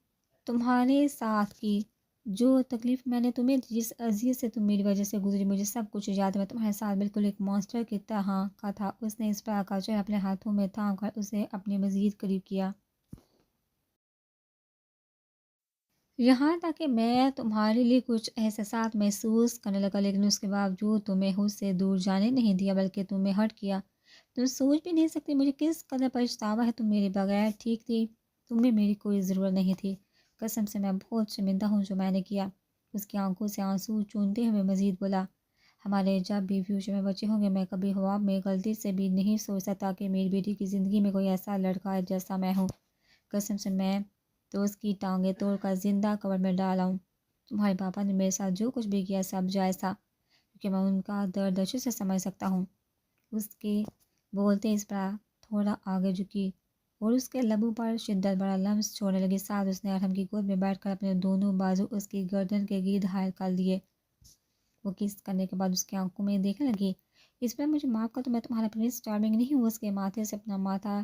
تمہارے ساتھ کی، جو تکلیف میں نے تمہیں دی، جس اذیت سے تم میری وجہ سے گزری، مجھے سب کچھ یاد ہے۔ میں تمہارے ساتھ بالکل ایک مانسٹر کی طرح کا تھا۔ اس نے اس پر کا چہرہ اپنے ہاتھوں میں تھام کر اسے اپنے مزید قریب کیا۔ یہاں تک کہ میں تمہارے لیے کچھ احساسات محسوس کرنے لگا، لیکن اس کے باوجود تمہیں خود سے دور جانے نہیں دیا بلکہ تمہیں ہرٹ کیا۔ تم سوچ بھی نہیں سکتی مجھے کس قدر پچھتاوا ہے، تم میرے بغیر ٹھیک تھی تمہیں میری کوئی ضرورت نہیں تھی، قسم سے میں بہت شرمندہ ہوں جو میں نے کیا۔ اس کی آنکھوں سے آنسو چونتے ہوئے مزید بولا، ہمارے جب بھی فیوچر میں بچے ہوں گے میں کبھی خواب میں غلطی سے بھی نہیں سوچ سکتا کہ میری بیٹی کی زندگی میں کوئی ایسا لڑکا ہے جیسا میں ہوں۔ قسم سے میں تو اس کی ٹانگیں توڑ کر زندہ قبر میں ڈال آؤں۔ تمہارے پاپا نے میرے ساتھ جو کچھ بھی کیا سب جائز تھا، کیونکہ میں ان کا درد اچھے سے سمجھ سکتا ہوں۔ اس کے بولتے اس پر تھوڑا آگے جھکی اور اس کے لبوں پر شدت بڑا لمس چھوڑنے لگی۔ ساتھ اس نے ارحم کی گود میں بیٹھ کر اپنے دونوں بازو اس کی گردن کے گرد حائل کر لیے۔ وہ کس کرنے کے بعد اس کی آنکھوں میں دیکھنے لگی، اس پر مجھے معاف کر، تو میں تمہارا پرنس چارمنگ نہیں ہوں۔ اس کے ماتھے سے اپنا ماتھا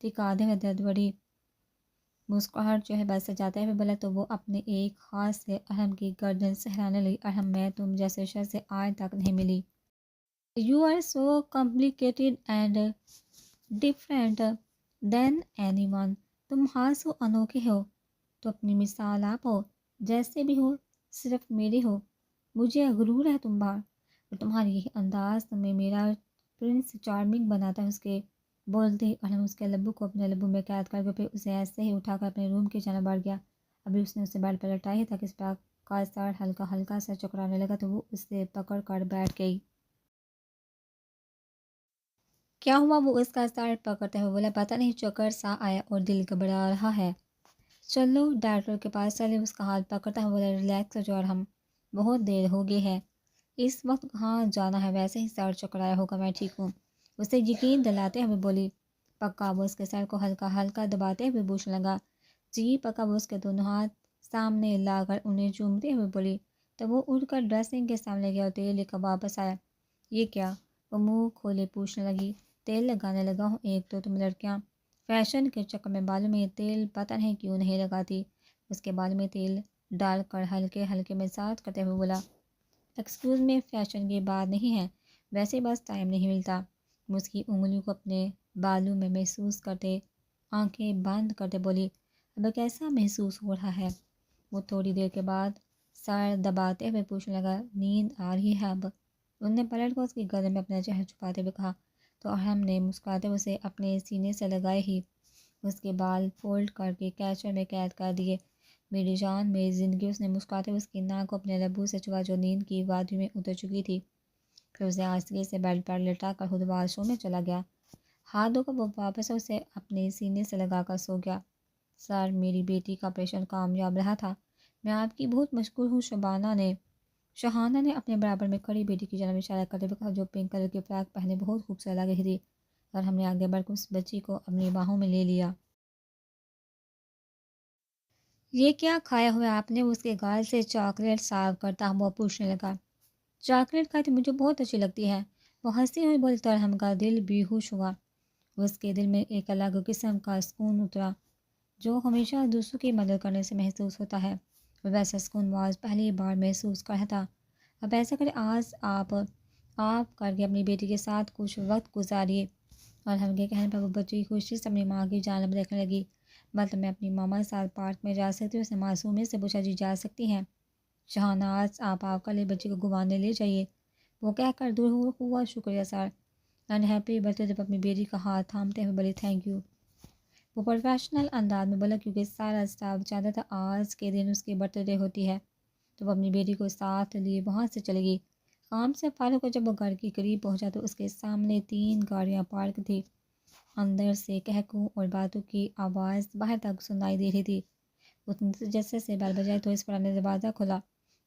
ٹکا دے درد بڑی مسکراہٹ جو ہے بس سجاتے ہوئے بولا تو وہ اپنے ایک ہاتھ سے ارحم کی گردن سہلانے لگی۔ ارحم، میں تم جیسے شخص سے آج تک نہیں ملی۔ You are so complicated and different than anyone. تم ہاں سو انوکھے ہو تو اپنی مثال آپ ہو، جیسے بھی ہو صرف میرے ہو۔ مجھے غرور ہے تم پر، اور تمہاری یہی انداز تمہیں میرا پرنس چارمنگ بناتا ہے۔ اس کے بولتے ہی ارحم اس کے لبوں کو اپنے لبوں میں قید کر کے پھر اسے ایسے ہی اٹھا کر اپنے روم کی جانب بڑھ گیا۔ ابھی اس نے اسے بیڈ پر لٹائی ہی تھا کہ اس کا سر ہلکا ہلکا سا چکرانے لگا تو وہ اسے پکڑ کر بیٹھ گئی۔ کیا ہوا؟ وہ اس کا سر پکڑتے ہوئے بولا، پتہ نہیں چکر سا آیا اور دل گھبرا رہا ہے۔ چلو ڈاکٹر کے پاس چلے۔ اس کا ہاتھ پکڑتا ہوا بولا، ریلیکس ہو جاؤ ارحم، بہت دیر ہو گئی ہے، اس وقت کہاں جانا ہے، ویسے ہی سر چکرایا ہوگا، میں ٹھیک ہوں۔ اسے یقین دلاتے ہوئے بولی۔ پکا وہ اس کے سر کو ہلکا ہلکا دباتے ہوئے پوچھنے لگا، جی پکا وہ اس کے دونوں ہاتھ سامنے لا کر انہیں چومتے ہوئے بولی۔ تو وہ اٹھ کر ڈریسنگ کے سامنے گیا اور تیل لے کر واپس آیا۔ یہ کیا؟ وہ منہ کھولے پوچھنے لگی۔ تیل لگانے لگا ہوں، ایک تو تم لڑکیاں فیشن کے چکر میں بالوں میں تیل پتہ نہیں کیوں نہیں لگاتی۔ اس کے بالوں میں تیل ڈال کر ہلکے ہلکے مساج کرتے ہوئے بولا، ایکسکیوز میں، فیشن کی بات نہیں ہے، ویسے بس ٹائم نہیں ملتا۔ وہ اس کی انگلیوں کو اپنے بالوں میں محسوس کرتے آنکھیں بند کرتے بولی، اب کیسا محسوس ہو رہا ہے؟ وہ تھوڑی دیر کے بعد سر دباتے ہوئے پوچھنے لگا، نیند آ رہی ہے اب؟ انہوں نے پلٹ کر اس کی گردن میں اپنا چہرہ چھپاتے ہوئے کہا، تو ارحم نے مسکراتے ہوئے اسے اپنے سینے سے لگائے ہی اس کے بال فولڈ کر کے کیچر میں قید کر دیے۔ میری جان، میری زندگی، اس نے مسکراتے ہوئے اس کی ناک کو اپنے لبوں سے چبا جو نیند کی وادی میں اتر چکی تھی۔ پھر اسے آہستگی سے بیڈ پر لٹا کر خود واش روم میں چلا گیا۔ ہاتھ دھو کر وہ واپس اسے اپنے سینے سے لگا کر سو گیا۔ سر، میری بیٹی کا آپریشن کامیاب رہا تھا، میں آپ کی بہت مشکور ہوں۔ شہانہ نے اپنے برابر میں کھڑی بیٹی کی جانب اشارہ کرتے ہوئے کہا، جو پنک کلر کی فراک پہنے بہت خوبصورت لگ رہی تھی، اور ہم نے آگے بڑھ کر اس بچی کو اپنی باہوں میں لے لیا۔ یہ کیا کھایا ہوا آپ نے؟ اس کے گال سے چاکلیٹ صاف کرتا ہوا پوچھنے لگا۔ چاکلیٹ کھاتی مجھے بہت اچھی لگتی ہے، وہ ہنسی ہوئی بولی تو ارحم کا دل بے ہوش ہوا۔ اس کے دل میں ایک الگ قسم کا سکون اترا جو ہمیشہ دوسروں کی مدد کرنے سے محسوس ہوتا ہے۔ وہ ویسا سکون وہ آج پہلی بار محسوس کر رہا تھا۔ اب ایسا کرے، آج آپ کر کے اپنی بیٹی کے ساتھ کچھ وقت گزاریے۔ ارحم کے کہنے پر وہ بچی خوشی سے اپنی ماں کی جانب دیکھنے لگی۔ مطلب میں اپنی ماما کے ساتھ پارک میں جا سکتی ہوں؟ اس نے معصومیت سے پوچھا۔ جی جا سکتی ہیں شہانہ، آج آپ کل لے بچی کو گھمانے لے جائیے۔ وہ کہہ کر دور ہوا۔ شکریہ سر، اینڈ ہیپی برتھ ڈے۔ جب اپنی بیٹی کا ہاتھ تھامتے ہوئے بولی، تھینک یو، وہ پروفیشنل انداز میں بولا، کیونکہ سارا اسٹاف چاہتا تھا آج کے دن اس کی برتھ ڈے ہوتی ہے، تو وہ اپنی بیٹی کو ساتھ لیے وہاں سے چلے گی۔ کام سے فارغ ہو جب وہ گھر کے قریب پہنچا تو اس کے سامنے 3 گاڑیاں پارک تھی۔ اندر سے کہکوں اور باتوں کی آواز باہر تک سنائی دے رہی تھی۔ اس نے جیسے سے بیل بجائی تو اس پر نے دروازہ کھولا،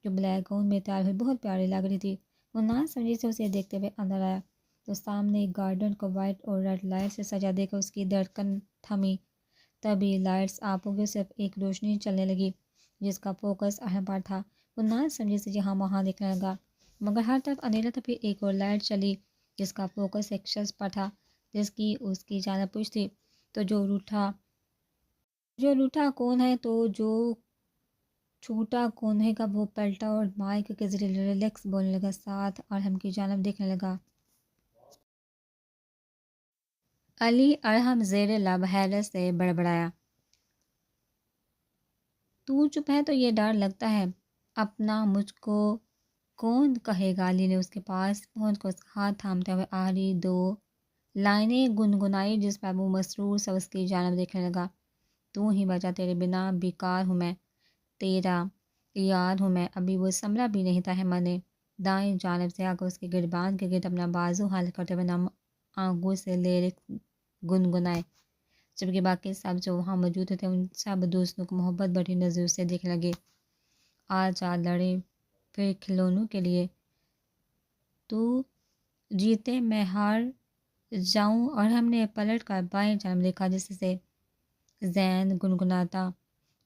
جو بلیک گاؤن میں تیار ہوئی بہت پیاری لگ رہی تھی۔ وہ نہ سمجھی سے اسے دیکھتے ہوئے اندر آیا تو سامنے ایک گارڈن کو وائٹ اور ریڈ لائٹ سے سجا دے کر اس کی دھڑکن تھمی۔ تبھی لائٹس آف ہو گئی، صرف ایک روشنی چلنے لگی جس کا فوکس ارحم پر تھا۔ وہ نہ سمجھی سے یہاں وہاں دیکھنے لگا، مگر ہر طرف اندھیرا تھا۔ پھر ایک اور لائٹ چلی جس کا فوکس ایک شخص پر تھا جس کی اس کی جانب پوچھ تھی۔ تو جو روٹھا کون ہے، تو جو چھوٹا کون ہے کا وہ پلٹا اور مائک کے ذریعے ریلیکس بولنے لگا، ساتھ ارحم کی جانب دیکھنے لگا۔ علی ارحم زیر لب حیرت سے بڑبڑایا، تو چپ ہے تو یہ ڈر لگتا ہے، اپنا مجھ کو کون کہے گا؟ علی نے اس کے پاس پہنچ کر اس کا ہاتھ تھامتے ہوئے آخری 2 لائنیں گنگنائی جس پر وہ مسرور سا اس کی جانب دیکھنے لگا۔ تو ہی وجہ، تیرے بنا بیکار ہوں میں، تیرا یار ہوں میں۔ ابھی وہ سنبھلا بھی نہیں تھا احمد نے دائیں جانب سے آ کر اس کے گربان کے گرد اپنا بازو حل کرتے ہوئے نم آنکھوں سے لیرک گنگنائے، جبکہ باقی سب جو وہاں موجود تھے ان سب دوستوں کو محبت بھری نظروں سے دیکھنے لگے۔ آج لڑے پھر کھلونوں کے لیے، تو جیتے میں ہار جاؤں۔ اور ہم نے پلٹ کر بائیں جانب دیکھا جس سے زین گنگناتا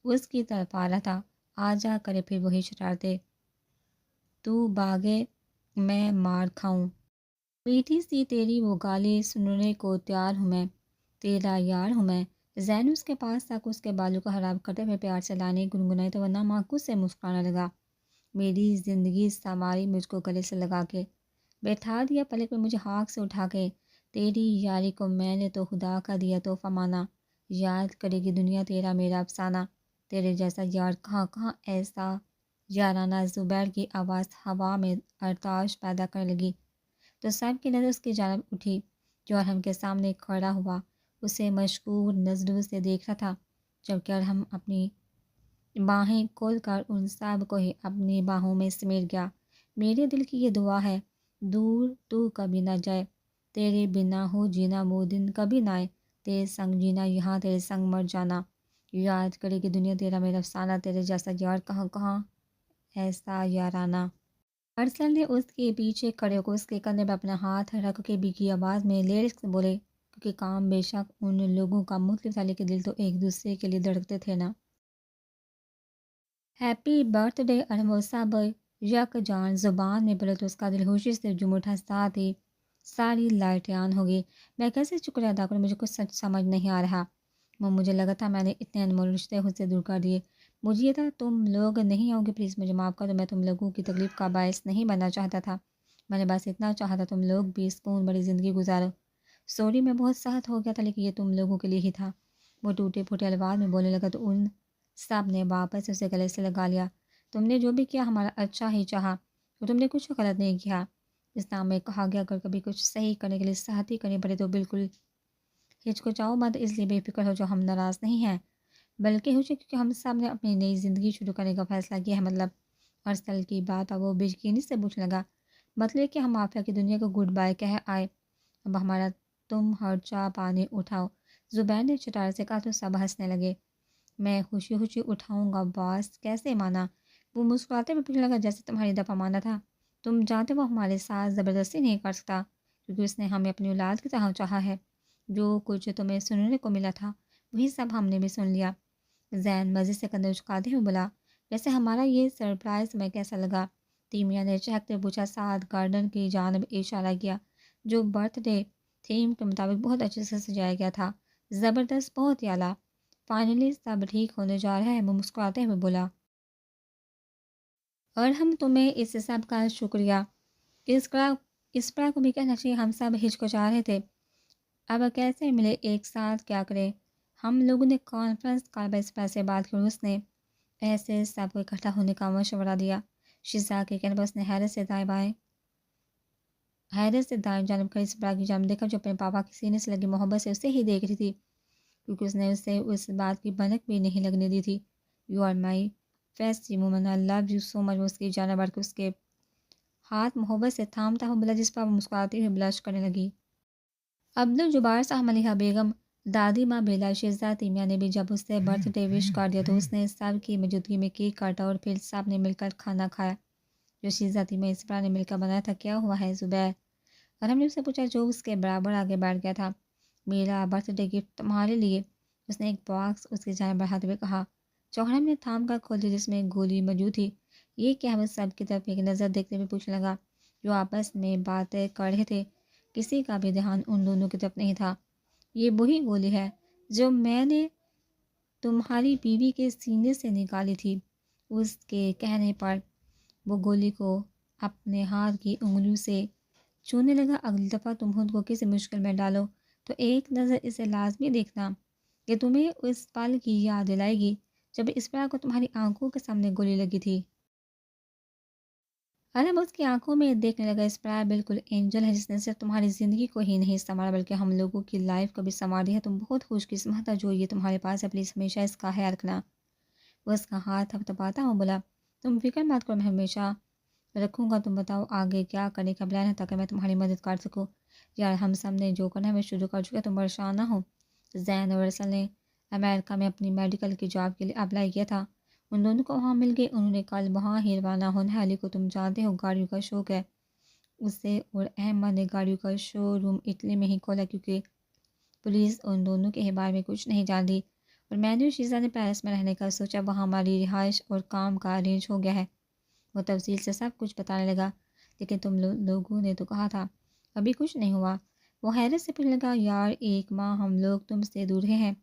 اس کی طرف آ رہا تھا۔ آ جا کرے پھر وہی شرارتیں، تو باغے میں مار کھاؤں۔ میٹھی سی تیری وہ گالی سننے کو تیار ہوں میں، تیرا یار ہوں میں۔ زین اس کے پاس تک اس کے بالوں کو خراب کرتے ہوئے پیار سے لانے گنگنائی تو ورنہ معکوس سے مسکرانے لگا۔ میری زندگی سنواری مجھ کو گلے سے لگا کے بیٹھا دیا پلک میں مجھے ہاک سے اٹھا کے، تیری یاری کو میں نے تو خدا کا دیا تحفہ مانا، یاد کرے گی دنیا تیرا میرا افسانہ، تیرے جیسا یار کہاں کہاں ایسا یارانہ۔ زبیر کی آواز ہوا میں ارتعاش پیدا کرنے لگی تو سب کی نظر اس کی جانب اٹھی جو ارحم کے سامنے کھڑا ہوا اسے مشکور نظروں سے دیکھ رہا تھا، جبکہ ارحم اپنی باہیں کھول کر ان سب کو ہی اپنی باہوں میں سمیٹ گیا۔ میرے دل کی یہ دعا ہے دور تو کبھی نہ جائے، تیرے بنا ہو جینا وہ دن کبھی نہ آئے، تیرے سنگ جینا یہاں تیرے سنگ مر جانا، یاد کرے گی دنیا تیرا میرا افسانہ، تیرے جیسا یار کہاں کہاں ایسا یارانہ۔ ارسل نے اس کے پیچھے کھڑے ہو کر اس کے کندھے پر اپنا ہاتھ رکھ کے بھیگی آواز میں لیرک سے بولے، کیونکہ کام بے شک ان لوگوں کا مختلف تھا لیکن دل تو ایک دوسرے کے لیے دھڑکتے تھے نا۔ ہیپی برتھ ڈے ارحم، وہ سب یک جان زبان میں بولے تو اس کا دل خوشی سے جم اٹھا، ساتھ ہی ساری لائٹیں آن ہو گئی۔ میں کیسے شکریہ ادا کروں، مجھے کچھ سچ سمجھ نہیں آ رہا۔ وہ مجھے لگا تھا میں نے اتنے انمول رشتے خود سے دور کر دیے، مجھے یہ تھا تم لوگ نہیں آؤ گے، پلیز مجھے معاف کر دو، میں تم لوگوں کی تکلیف کا باعث نہیں بننا چاہتا تھا، میں نے بس اتنا چاہا تھا تم لوگ بھی سکون بڑی زندگی گزارو۔ سوری میں بہت سخت ہو گیا تھا لیکن یہ تم لوگوں کے لیے ہی تھا۔ وہ ٹوٹے پھوٹے الفاظ میں بولنے لگا تو ان سب نے واپس سے اسے گلے سے لگا لیا۔ تم نے جو بھی کیا ہمارا اچھا ہی چاہا، تو تم نے کچھ غلط نہیں کیا۔ اسلام میں کہا گیا اگر کبھی کچھ صحیح کرنے کے لیے سختی کرنی پڑے تو بالکل ہچکچاؤ مت، اس لیے بے فکر ہو جو ہم ناراض نہیں ہیں، بلکہ خوشی کیونکہ ہم سب نے اپنی نئی زندگی شروع کرنے کا فیصلہ کیا ہے۔ مطلب ارسل کی بات اب وہ بے یقینی سے پوچھنے لگا، مطلب کہ ہم معافیا کی دنیا کو گڈ بائے کہہ آئے، اب ہمارا تم ہر چاہ پانی اٹھاؤ۔ زبیر نے چٹار سے کہا تو سب ہنسنے لگے۔ میں خوشی خوشی اٹھاؤں گا باس، کیسے مانا؟ وہ مسکراتے ہوئے پوچھنے لگا، جیسے تمہاری دفعہ مانا تھا، تم جانتے وہ ہمارے ساتھ زبردستی نہیں کر سکتا کیونکہ اس نے ہمیں اپنی اولاد کی طرح چاہا ہے، جو کچھ تمہیں سننے کو ملا تھا وہی سب ہم نے بھی سن لیا۔ زین مزے سے کندھے اچکاتے ہوئے بولا، ویسے ہمارا یہ سرپرائز تمہیں کیسا لگا؟ تیمیا نے چہکتے پوچھا، ساتھ گارڈن کی جانب اشارہ کیا جو برتھ ڈے تھیم کے مطابق بہت اچھے سے سجایا گیا تھا۔ زبردست، بہت ہی اعلیٰ، فائنلی سب ٹھیک ہونے جا رہا ہے، وہ مسکراتے ہوئے بولا۔ اور ہم تمہیں اس سب کا شکریہ، اس پر کو بھی کہنا چاہیے، ہم سب ہچکچا رہے تھے اب کیسے ملے ایک ساتھ کیا کریں۔ ہم لوگوں نے کانفرنس کال پر اس پر سے بات کی اور اس نے ایسے سب کو اکٹھا ہونے کا مشورہ دیا۔ شزا کے کہنے پر اس نے حیرت سے دائیں جانب کھڑی سپرا کی جانب دیکھا جو اپنے پاپا کے سینے سے لگی محبت سے اسے ہی دیکھ رہی تھی، کیونکہ اس نے اسے اس بات کی بھنک بھی نہیں لگنے دی تھی۔ You are my feisty woman, I love you so much. وہ اس کی جانب بڑھ کے اس کے ہاتھ محبت سے تھامتا ہوا بولا، جس پر وہ مسکراتی ہوئی بلش کرنے لگی۔ عبدالجبار صاحب، ملیحہ بیگم، دادی ماں بیلا، شزا، تیمیا نے بھی جب اس سے برتھ ڈے وش کر دیا تو اس نے سب کی موجودگی میں کیک کاٹا اور پھر سب نے مل کر کھانا کھایا جو شزا، تیمیا، اسپرا نے مل کر بنایا تھا۔ کیا ہوا ہے زبیر؟ اور ہم نے اسے پوچھا جو اس کے برابر آگے بیٹھ گیا تھا۔ میرا برتھ ڈے گفٹ تمہارے لیے، اس نے ایک باکس اس کی جانب بڑھاتے ہوئے کہا جو ارحم نے تھام کر کھول دیا جس میں گولی موجود تھی۔ یہ کیا؟ وہ سب کی طرف ایک نظر دیکھتے ہوئے پوچھنے لگا جو آپس میں باتیں کر رہے تھے۔ کسی کا بھی دھیان ان دونوں کی طرف نہیں تھا۔ یہ وہی گولی ہے جو میں نے تمہاری بیوی کے سینے سے نکالی تھی۔ اس کے کہنے پر وہ گولی کو اپنے ہاتھ کی انگلیوں سے چھونے لگا۔ اگلی دفعہ تم خود کو کسی مشکل میں ڈالو تو ایک نظر اسے لازمی دیکھنا، یہ تمہیں اس پل کی یاد دلائے گی جب اسپرا کو تمہاری آنکھوں کے سامنے گولی لگی تھی۔ ارم اس کی آنکھوں میں دیکھنے لگا، اسپرا بالکل اینجل ہے جس نے صرف تمہاری زندگی کو ہی نہیں سنوارا بلکہ ہم لوگوں کی لائف کو بھی سنوار دیا ہے۔ تم بہت خوش قسمت ہو جو یہ تمہارے پاس ہے، پلیز ہمیشہ اس کا خیال رکھنا۔ وہ اس کا ہاتھ تھپتھپاتا ہوں بولا، تم فکر مت کرو، میں ہمیشہ رکھوں گا۔ تم بتاؤ آگے کیا کرنے کا پلان ہے تاکہ میں تمہاری مدد کر سکوں۔ یار ہم سب نے جو کرنا ہے ہمیں شروع کر چکے، تم پریشان نہ ہو۔ زین اور رسل نے امریکہ میں اپنی میڈیکل کی جاب کے لیے اپلائی کیا تھا، ان دونوں کو وہاں مل گئے۔ انہوں نے کل وہاں ہی روانہ ہونا ہے۔ علی کو تم جانتے ہو گاڑیوں کا شوق ہے اسے، اور احمد نے گاڑیوں کا شو روم اٹلی میں ہی کھولا کیونکہ پولیس ان دونوں کے بارے میں کچھ نہیں جانتی، اور میں نے شیزا نے پیرس میں رہنے کا سوچا، وہاں ہماری رہائش اور کام کا ارینج ہو گیا ہے۔ وہ تفصیل سے سب کچھ بتانے لگا، لیکن تم لوگوں نے تو کہا تھا ابھی کچھ نہیں ہوا۔ وہ حیرت سے پوچھنے لگا، یار 1 ماہ ہم لوگ تم سے دور ہیں،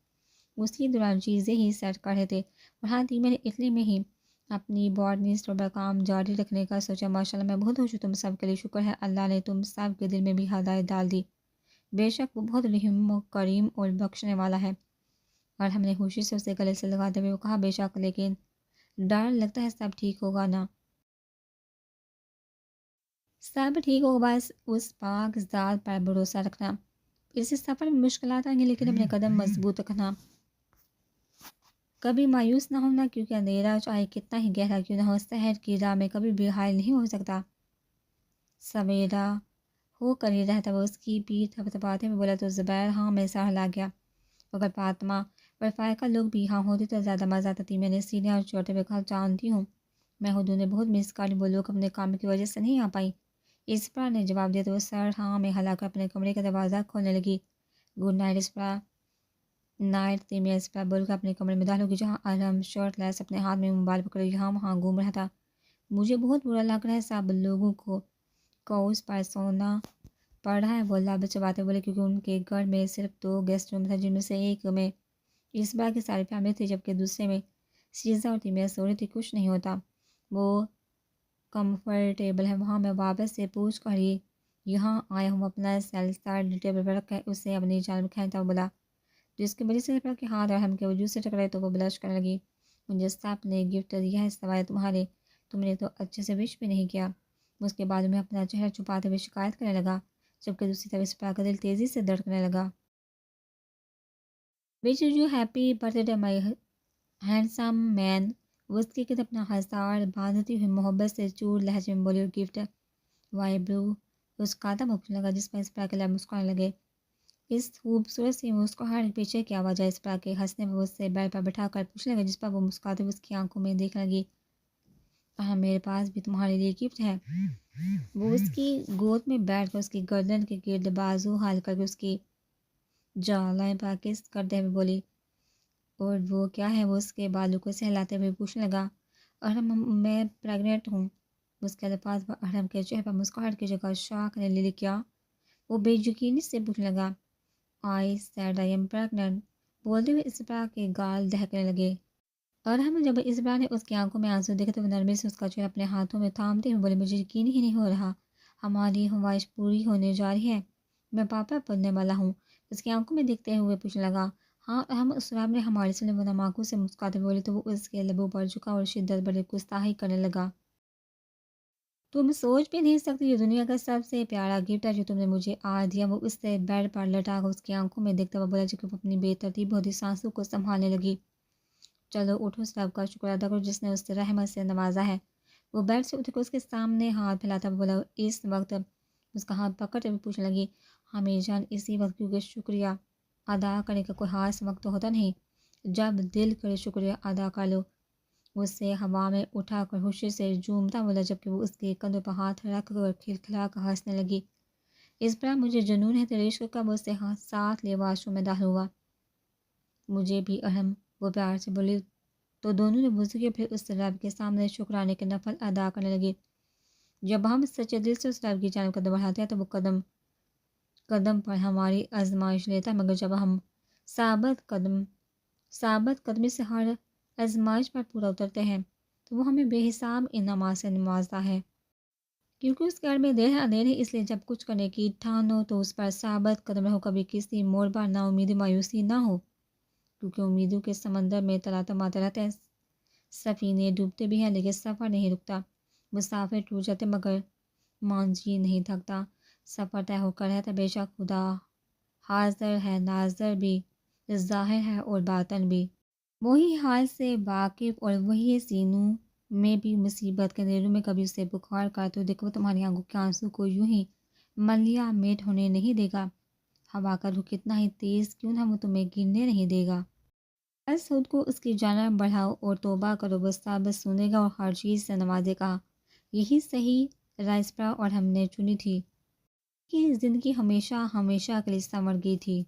اسی دوران چیزیں ہی سیٹ کر رہے تھے، اور ہاں میں نے اٹلی میں ہی اپنی بارڈنی اسٹور پر کام جاری رکھنے کا سوچا۔ ماشاءاللہ میں بہت خوش ہوں، تم سب کے لیے شکر ہے، اللہ نے تم سب کے دل میں بھی ہدایت ڈال دی۔ بے شک وہ بہت رحیم و کریم اور بخشنے والا ہے۔ اور ہم نے خوشی سے اسے گلے سے لگاتے ہوئے وہ کہا، بے شک، لیکن ڈر لگتا ہے سب ٹھیک ہوگا نا؟ سب ٹھیک ہوگا، بس اس پاک ذات پر بھروسہ رکھنا۔ اس سفر میں مشکلات آئیں گے لیکن اپنے قدم مضبوط رکھنا، کبھی مایوس نہ ہونا، کیونکہ اندھیرا چاہے کتنا ہی گہرا کیوں نہ ہو، شہر کی راہ میں کبھی بھی حائل نہیں ہو سکتا، سویرا ہو کر ہی رہتا۔ وہ اس کی پیٹھ تھپتھپاتے ہوئے بولا، تو زبیر ہاں میں سہلا گیا، اگر فاطمہ اور فائقہ لوگ بھی یہاں ہوتے تو زیادہ مزہ آتا تھی۔ میں نے سینیاں اور چھوٹے ہوئے کہا، جانتی ہوں میں ہدو نے بہت مس کر، وہ لوگ اپنے کام کی وجہ سے نہیں آ پائی، اسپرا نے جواب دیا۔ تو وہ سر ہاں میں ہلا کر اپنے کمرے کا دروازہ کھولنے لگی۔ گڈ نائٹ اسپرا۔ نائٹ تیمیا اسپرا بول کر اپنے کمرے میں داخل ہوگی، جہاں ارم شرٹ لیس اپنے ہاتھ میں موبائل پکڑے یہاں وہاں گھوم رہا تھا۔ مجھے بہت برا لگ رہا ہے، سب لوگوں کو کوس پر سونا پڑ رہا ہے، وہ لب چباتے بولے، کیونکہ ان کے گھر میں صرف 2 گیسٹ روم تھے، جن میں سے ایک میں اسپرا کی ساری فیملی تھی جبکہ دوسرے میں شیزا اور تیمیا سو رہی تھی۔ کچھ نہیں ہوتا، وہ کمفرٹیبل ہے وہاں۔ میں واپس سے پوچھ کر ہی یہاں آیا ہوں۔ اپنا سیل سائڈ ٹیبل پر رکھ کر اسے اپنی جانب کھینچا بولا، جس کی وجہ سے اسپرا کے ہاتھ اور ہم کے وجود سے ٹکرائے تو وہ بلش کرنے لگی۔ مجھے سب نے گفٹ دیا ہے سوائے تمہارے، تم نے تو اچھے سے وش بھی نہیں کیا۔ اس کے بعد میں اپنا چہرہ چھپاتے ہوئے شکایت کرنے لگا، جبکہ دوسری طرف اسپرا کا دل تیزی سے دھڑکنے لگا۔ Wish you happy birthday my handsome man. وہ اس کی اپنا ہزار باندھتی ہوئی محبت سے چور لہجے میں بولی، اور گفٹ وائی برو، اس کا دم اٹھنے لگا، جس پر اسپرا کے لب مسکرانے لگے۔ اس خوبصورت سی مسکراہٹ کے پیچھے کیا وجہ؟ اسپرا کے ہنسنے پر اس سے بیڈ پر بٹھا کر پوچھنے لگا، جس پر وہ مسکراتے ہوئے اس کی آنکھوں میں دیکھنے لگی۔ ہاں میرے پاس بھی تمہارے لیے گفٹ ہے۔ وہ اس کی گود میں بیٹھ کر اس کی گردن کے گرد بازو حال کر کے اس کی جالائیں پر کس کرتے ہوئے بولی، اور وہ کیا ہے؟ وہ اس کے بالوں کو سہلاتے ہوئے پوچھنے لگا، ارم میں پریگننٹ ہوں۔ اس کے الفاظ پر ارم کے چہرے پر مسکراہٹ کی جگہ شاک نے لے لی۔ کیا؟ وہ بے یقینی سے پوچھنے لگا۔ I said I am pregnant, بولتے ہوئے اسپرا کے گال دہکنے لگے۔ اور ہم جب اسپرا نے اس کی آنکھوں میں آنسو دیکھے تو وہ نرمی سے اس کا چہرہ اپنے ہاتھوں میں تھامتے ہوئے بولے، مجھے یقین ہی نہیں ہو رہا، ہماری خواہش پوری ہونے جا رہی ہے، میں پاپا بننے والا ہوں۔ اس کی آنکھوں میں دیکھتے ہوئے پوچھنے لگا، ہاں؟ ہم اس رات نے ہمارے سنے وہ نماکوں سے مسکراتے ہوئے بولے تو وہ اس کے لبوں پر جھکا اور شدت بڑے گستاخی کرنے لگا۔ تم سوچ بھی نہیں سکتی، یہ دنیا کا سب سے پیارا گفٹ ہے جو تم نے مجھے آج دیا۔ وہ اس سے بیڈ پر لٹا کر اس کی آنکھوں میں دیکھتا ہوا بولا، جبکہ وہ اپنی بے ترتیب ہوتی سانسوں کو سنبھالنے لگی۔ چلو اٹھو، اس رب کا شکر ادا کرو جس نے اس سے رحمت سے نوازا ہے۔ وہ بیڈ سے اٹھ کر اس کے سامنے ہاتھ پھیلاتا ہوا بولا، اس وقت اس کا ہاتھ پکڑتے ہوئے پوچھنے لگی، حمید جان اسی وقت، کیونکہ شکریہ ادا کرنے کا کوئی خاص وقت تو ہوتا نہیں، جب دل کرے شکریہ ادا کر لو۔ اس سے ہوا میں اٹھا کر خوشی سے جھومتا بولا، جبکہ وہ اس کے کندھوں پر ہاتھ رکھ کر کھلکھلا کر ہنسنے لگی۔ اس پر مجھے جنون ہے تیرے عشق کا۔ وہ اس سے ساتھ لیے واش روم میں داخل ہوا۔ مجھے بھی اہم، وہ پیار سے بولی، تو دونوں نے وضو کیا، پھر اس رب کے سامنے شکرانے کے نفل ادا کرنے لگے۔ جب ہم سچے دل سے اس رب کی جانب قدم بڑھاتے ہیں تو وہ قدم قدم پر ہماری آزمائش لیتا ہے، مگر جب ہم ثابت قدمی سے ہر آزمائش پر پورا اترتے ہیں تو وہ ہمیں بے حساب انعامات سے نوازتا ہے، کیونکہ اس کے گھر میں دیر ہے اندھیر ہے۔ اس لیے جب کچھ کرنے کی ٹھانو تو اس پر ثابت قدم رہو، کبھی کسی موڑ پر نا امیدی مایوسی نہ ہو، کیونکہ امیدوں کے سمندر میں تلاطم آتے رہتے ہیں، سفینے ڈوبتے بھی ہیں لیکن سفر نہیں رکتا۔ مسافر ٹوٹ جاتے مگر مانجی نہیں تھکتا، سفر طے ہو کر رہتا، بے شک خدا حاضر ہے ناظر بھی، ظاہر ہے اور باطن بھی، وہی حال سے واقف اور وہی سینوں میں بھی مصیبت کے اندھیروں میں کبھی اسے بخار کا تو دیکھو تمہاری آنکھوں کے آنسو کو یوں ہی ملیا میٹ ہونے نہیں دے گا، ہوا کا رخ کتنا ہی تیز کیوں نہ وہ تمہیں گرنے نہیں دے گا، بس خود کو اس کی جانب بڑھاؤ اور توبہ کرو، بس سنے گا اور ہر چیز سے نوازے گا، یہی صحیح رائسپرا اور ہم نے چنی تھی کہ زندگی ہمیشہ ہمیشہ کے لیے سنور گئی تھی۔